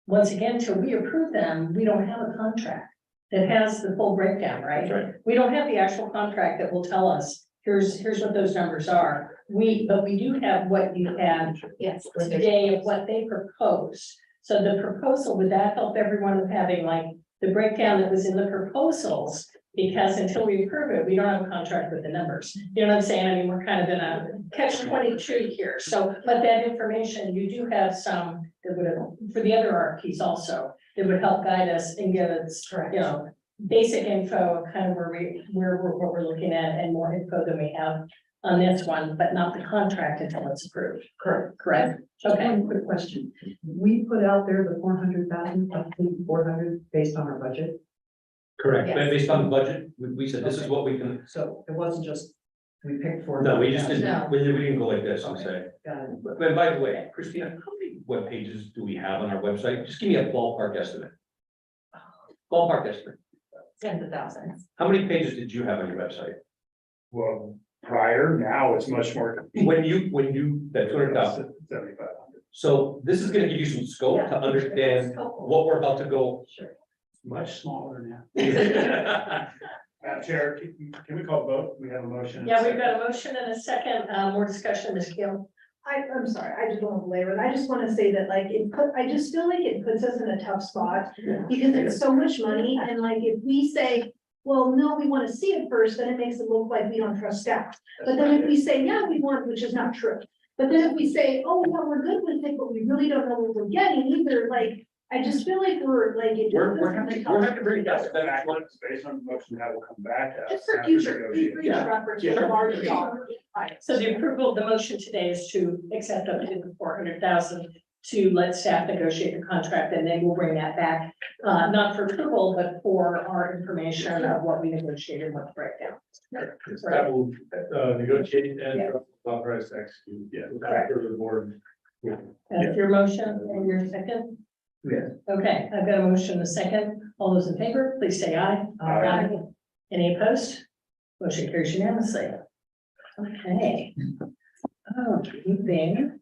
once again, till we approve them, we don't have a contract that has the full breakdown, right? That's right. We don't have the actual contract that will tell us, here's what those numbers are. But we do have what you had Yes. today of what they proposed. So the proposal, would that help everyone with having like the breakdown that was in the proposals? Because until we approve it, we don't have a contract with the numbers. You know what I'm saying? I mean, we're kind of in a catch-22 here. So, but that information, you do have some that would, for the other RFPs also, that would help guide us and give us, you know, basic info, kind of what we're looking at, and more info than we have on this one, but not the contract until it's approved. Correct? Just Okay. one quick question. We put out there the 400,000, up to 400 based on our budget. Correct, Yes. based on the budget, we said this is what we can, So it wasn't just, we picked 400,000. no, we just didn't, No. we didn't go like this and say. Got it. But by the way, Christina, how many web pages do we have on our website? Just give me a ballpark estimate. Ballpark estimate. Tens of thousands. How many pages did you have on your website? Well, prior, now it's much more. When you, that 200,000. 7,500. So this is gonna give you some scope to understand what we're about to go. Much smaller now. Yeah, Madam Chair, can we call vote? We have a motion. Yeah, we've got a motion and a second, more discussion, Ms. Gill. I'm sorry, I just don't want to belabor it. I just want to say that like I just feel like it puts us in a tough spot because it's so much money and like if we say, well, no, we want to see it first, then it makes it look like we don't trust staff. But then if we say, yeah, we want, which is not true. But then if we say, oh, yeah, we're good with it, but we really don't know what we're getting either, like, I just feel like we're like. it just we're puts us in a having tough to bring spot. that That's what it's based on the motion that will come back to us. Just for after future negotiation. reference, Yeah. for large dollar. So the approval of the motion today is to accept up to the 400,000 to let staff negotiate the contract, and then we'll bring that back, not for approval, but for our information of what we negotiated, what the breakdown. That will negotiate and authorize to execute. Yeah. Correct. For the board. That's your motion and your second? Yes. Okay, I've got a motion and a second. All those in favor, please say aye. Aye. Any opposed? Motion carries unanimously. Okay. Oh, moving.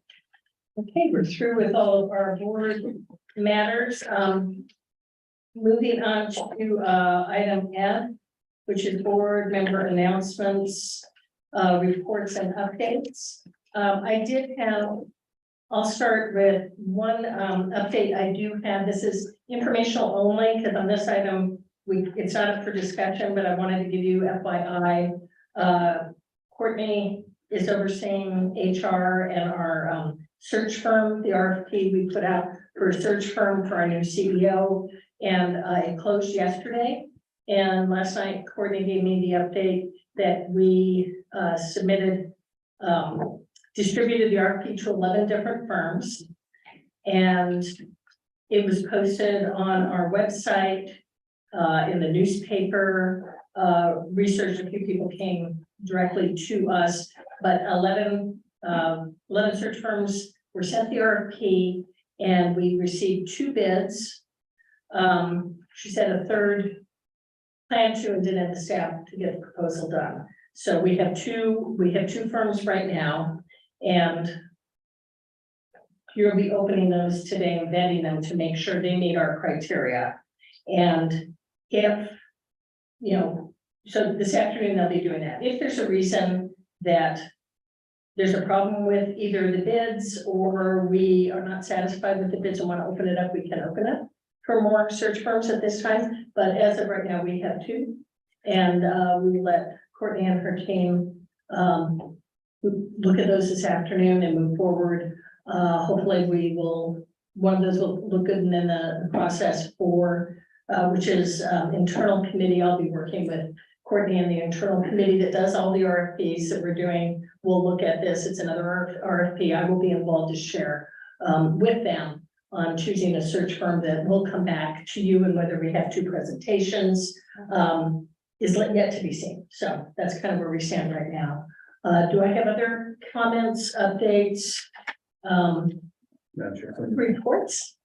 Okay, we're through with all of our board matters. Moving on to item N, which is board member announcements, reports and updates. I did have, I'll start with one update I do have. This is informational only, because on this item, it's not up for discussion, but I wanted to give you FYI. Courtney is overseeing HR and our search firm, the RFP we put out for a search firm for our new CEO, and it closed yesterday. And last night, Courtney gave me the update that we submitted, distributed the RFP to 11 different firms. And it was posted on our website in the newspaper, research, a few people came directly to us, but 11 search firms were sent the RFP and we received 2 bids. She said a third plan to and didn't have the staff to get the proposal done. So we have two firms right now, and you'll be opening those today and vetting them to make sure they meet our criteria. And if, so this afternoon they'll be doing that. If there's a reason that there's a problem with either the bids or we are not satisfied with the bids and want to open it up, we can open it for more search firms at this time. But as of right now, we have 2. And we let Courtney and her team look at those this afternoon and move forward. Hopefully one of those will look good, and then the process for, which is internal committee. I'll be working with Courtney and the internal committee that does all the RFPs that we're doing. We'll look at this. It's another RFP. I will be involved to share with them on choosing a search firm that will come back to you, and whether we have 2 presentations is yet to be seen. So that's kind of where we stand right now. Do I have other comments, updates, reports?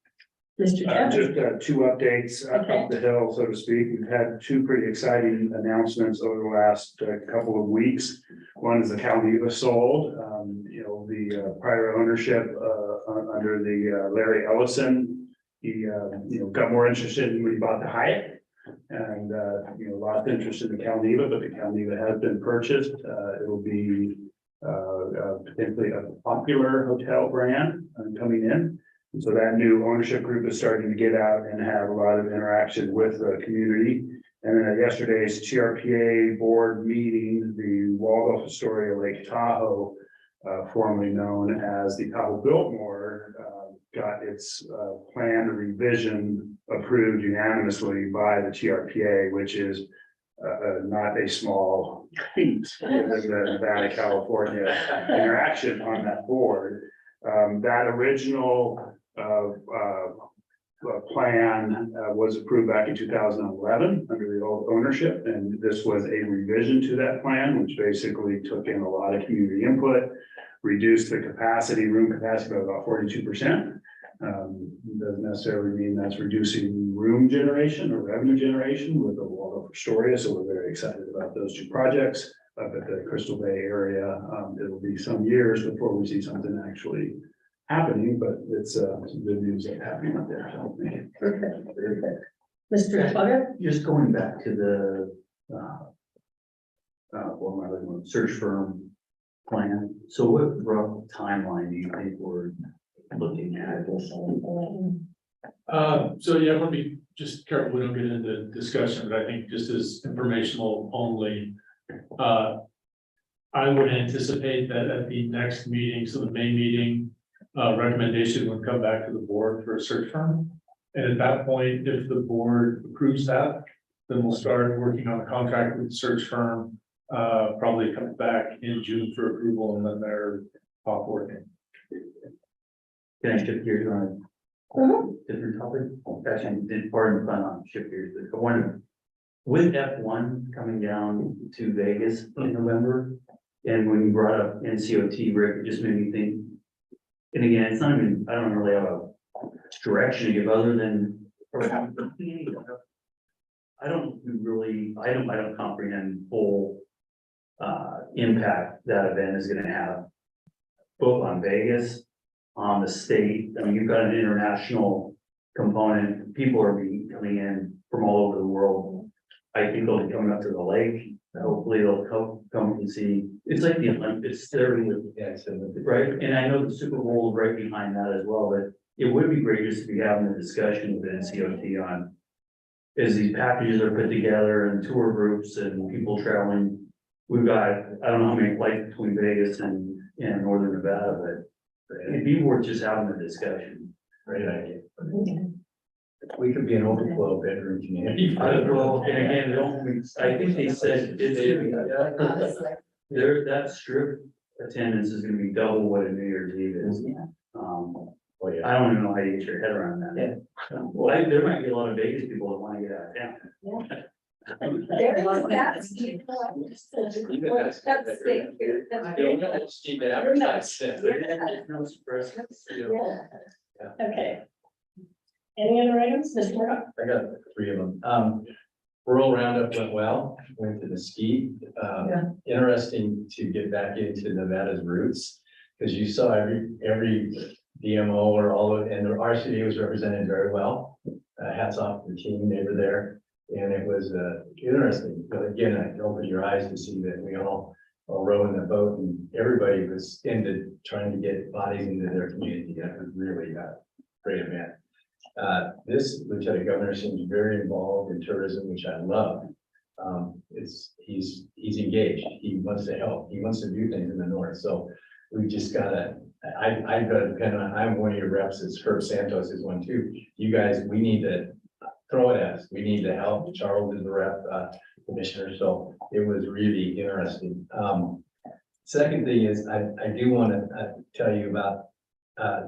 Mr. Chapman? Just 2 updates up the hill, so to speak. We've had 2 pretty exciting announcements over the last couple of weeks. One is the county was sold, the prior ownership under the Larry Ellison. He, got more interested when he bought the Hyatt, and lost interest in the Calneva, but the Calneva has been purchased. It will be potentially a popular hotel brand coming in. And so that new ownership group is starting to get out and have a lot of interaction with the community. And then at yesterday's TRPA board meeting, the Waldorf Astoria Lake Tahoe, formerly known as the Tahoe Biltmore, got its plan revision approved unanimously by the TRPA, which is not a small feat in the Nevada, California interaction on that board. That original plan was approved back in 2011 under the old ownership, and this was a revision to that plan, which basically took in a lot of community input, reduced the room capacity by about 42%. Doesn't necessarily mean that's reducing room generation or revenue generation with the Waldorf Astoria. So we're very excited about those 2 projects up at the Crystal Bay area. It'll be some years before we see something actually happening, but it's some good news that's happening up there. So Perfect. Mr. Plugger? Just going back to the search firm plan. So what rough timeline do you think we're looking at? So yeah, let me just careful, we don't get into discussion, but I think just as informational only. I would anticipate that at the next meeting, so the May meeting, recommendation would come back to the board for a search firm. And at that point, if the board approves that, then we'll start working on a contract with the search firm. Probably come back in June for approval, and then they're off working. Can I shift gears on a different topic? Actually, did part of the fun on shift gears, but I wonder, with F1 coming down to Vegas in November, and when you brought up NCOT, Rick, it just made me think. And again, it's not even, I don't really have a direction to give other than. I don't comprehend full impact that event is gonna have. Both on Vegas, on the state. I mean, you've got an international component. People are coming in from all over the world. I think they'll be coming up to the lake. Hopefully they'll come and see. It's like the Olympics, right? And I know the Super Bowl is right behind that as well, but it would be great just to be having a discussion with NCOT on. As these packages are put together and tour groups and people traveling. We've got, I don't know how many flights between Vegas and Northern Nevada, but it'd be worth just having a discussion. Great idea. We could be an overflow bedroom community. Well, and again, I think they said that strip attendance is gonna be double what a New Year's Eve is. Well, yeah. I don't even know how you get your head around that. Well, there might be a lot of Vegas people that want to get out of town. That's state food. That's Keep it advertised. Okay. Any other items, Mr. Murdock? I got 3 of them. Rural Roundup went well, went to the ski. Interesting to get back into Nevada's roots. Because you saw every DMO or all of, and the RSCVA was represented very well. Hats off to the team, they were there. And it was interesting, but again, it opened your eyes to see that we all are rowing the boat and everybody was into trying to get bodies into their community. That was really a great event. This Lieutenant Governor seems very involved in tourism, which I love. He's engaged. He wants to help. He wants to do things in the north. So we just gotta. I've got to depend on. I'm one of your reps. It's Herb Santos is one too. You guys, we need to throw it at us. We need to help. Charles is the rep commissioner. So it was really interesting. Second thing is I do want to tell you about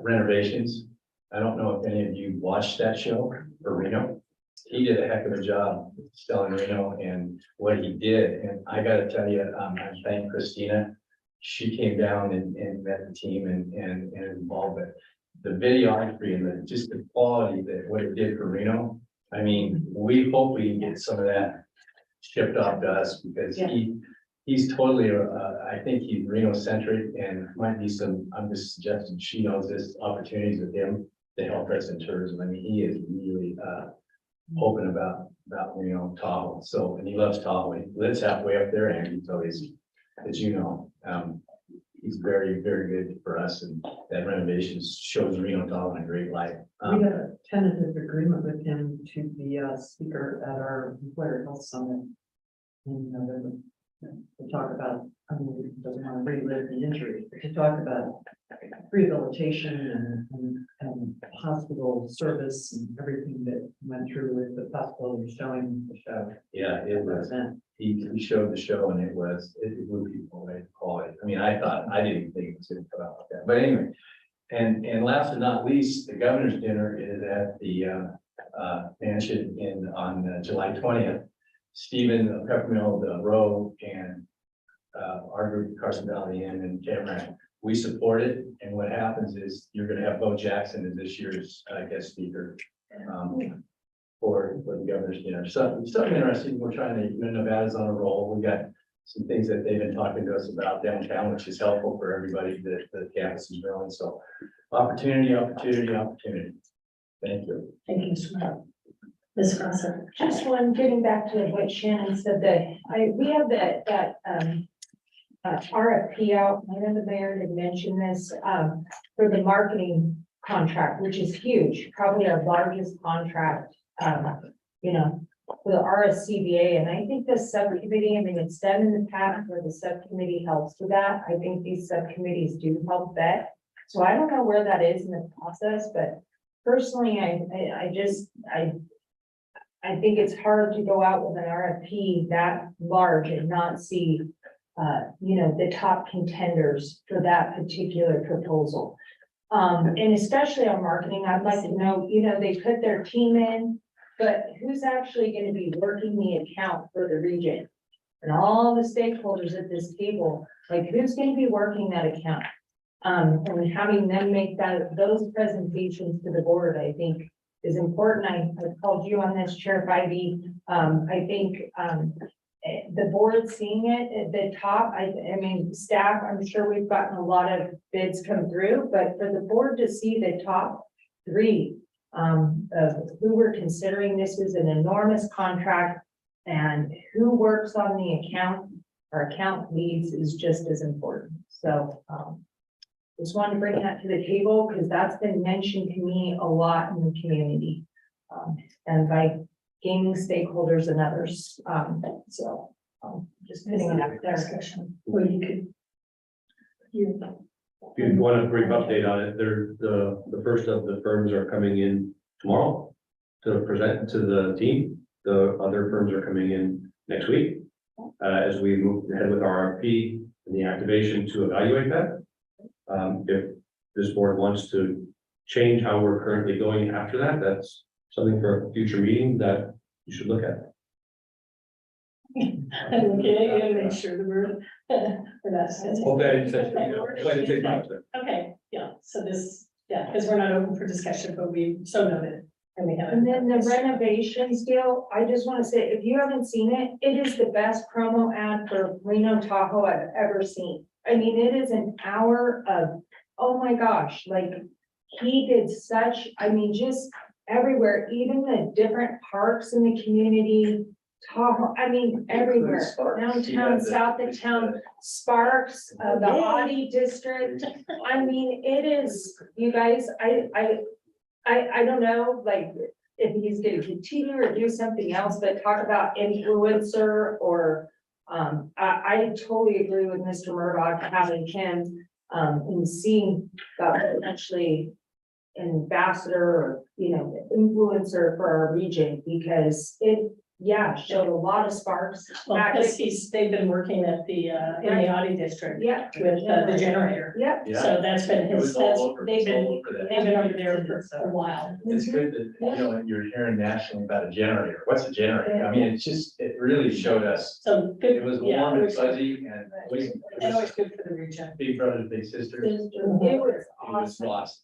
renovations. I don't know if any of you watched that show for Reno. He did a heck of a job selling Reno and what he did. And I got to tell you, I thank Christina. She came down and met the team and involved it. The videography and just the quality that what it did for Reno. I mean, we hope we can get some of that shipped off to us because he's totally, I think he's Reno centric and might be some, I'm just suggesting she knows this opportunities with him to help us in tourism. I mean, he is really hoping about Reno, Tahoe. So, and he loves Tahoe. He lives halfway up there and he's always, as you know, he's very, very good for us and that renovation shows Reno, Tahoe in a great light. We had a tentative agreement with him to be a speaker at our employer health summit in November. To talk about, I mean, he doesn't want to relive the injury, but to talk about rehabilitation and hospital service and everything that went through with the possibility of showing the show. Yeah, it was. He showed the show and it blew people away to call it. I mean, I didn't think it was going to come out like that. But anyway, and last but not least, the governor's dinner is at the mansion on July 20th. Stephen Peppermill, the Row, and our group, Carson Valley Inn and Tamarack, we support it. And what happens is you're going to have Bo Jackson as this year's guest speaker for the governor's dinner. So it's something interesting. We're trying to, Nevada's on a roll. We got some things that they've been talking to us about downtown, which is helpful for everybody that the campus is growing. So opportunity. Thank you. Thank you, Mr. Murdock. Ms. Crosser. Just one, getting back to what Shannon said, we have that RFP out, I know the mayor had mentioned this, for the marketing contract, which is huge, probably our largest contract, for the RSCVA, and I think the subcommittee, I mean, it's done in the past where the subcommittee helps with that. I think these subcommittees do help vet. So I don't know where that is in the process, but personally, I think it's hard to go out with an RFP that large and not see, the top contenders for that particular proposal. And especially on marketing, I'd like to know, they put their team in, but who's actually going to be working the account for the region? And all the stakeholders at this table, like who's going to be working that account? And having them make those presentations to the board, I think is important. I called you on this, Chair 5E. I think the board seeing it at the top, I mean, staff, I'm sure we've gotten a lot of bids come through, but for the board to see the top 3 of who we're considering, this is an enormous contract, and who works on the account, our account leads, is just as important. So just wanted to bring that to the table because that's been mentioned to me a lot in the community and by gaming stakeholders and others. Just putting it out there. Discussion. Well, you could. If you want a brief update on it, the first of the firms are coming in tomorrow to present to the team. The other firms are coming in next week as we move ahead with our RFP and the activation to evaluate that. If this board wants to change how we're currently going after that, that's something for a future meeting that you should look at. Okay, and make sure that we're not. Okay, yeah, so this, yeah, because we're not open for discussion, but we so noted, and we have. And then the renovations deal, I just want to say, if you haven't seen it, it is the best promo ad for Reno Tahoe I've ever seen. I mean, it is an hour of, oh my gosh, like, he did such, I mean, just everywhere, even the different parks in the community. Tahoe, I mean, everywhere, downtown, south of town, Sparks, the Audi district. I mean, it is, you guys, I don't know, like, if he's gonna continue or do something else, but talk about influencer or. I totally agree with Mr. Murdoch, having him, and seeing that potentially an ambassador or, influencer for our region, because it, showed a lot of sparks. Well, because they've been working at the, in the Audi district Yeah. with the generator. Yep. So that's been It was his, all that's, over- they've it's all been, over that. they've been over there for a while. It's good that, you're hearing nationally about a generator. What's a generator? I mean, it's just, it really showed us. So good. It was yeah, warm it and was- fuzzy and And always good for the region. big brother, big sister. It It was was awesome. lost.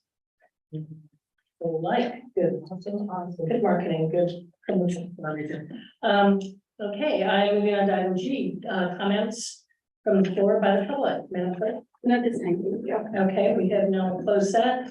Like, good, good marketing, good promotion for our region. Okay, I'm moving on to item G, comments from the floor by the public, Madam Clerk. Not this time. Okay, we have now closed that.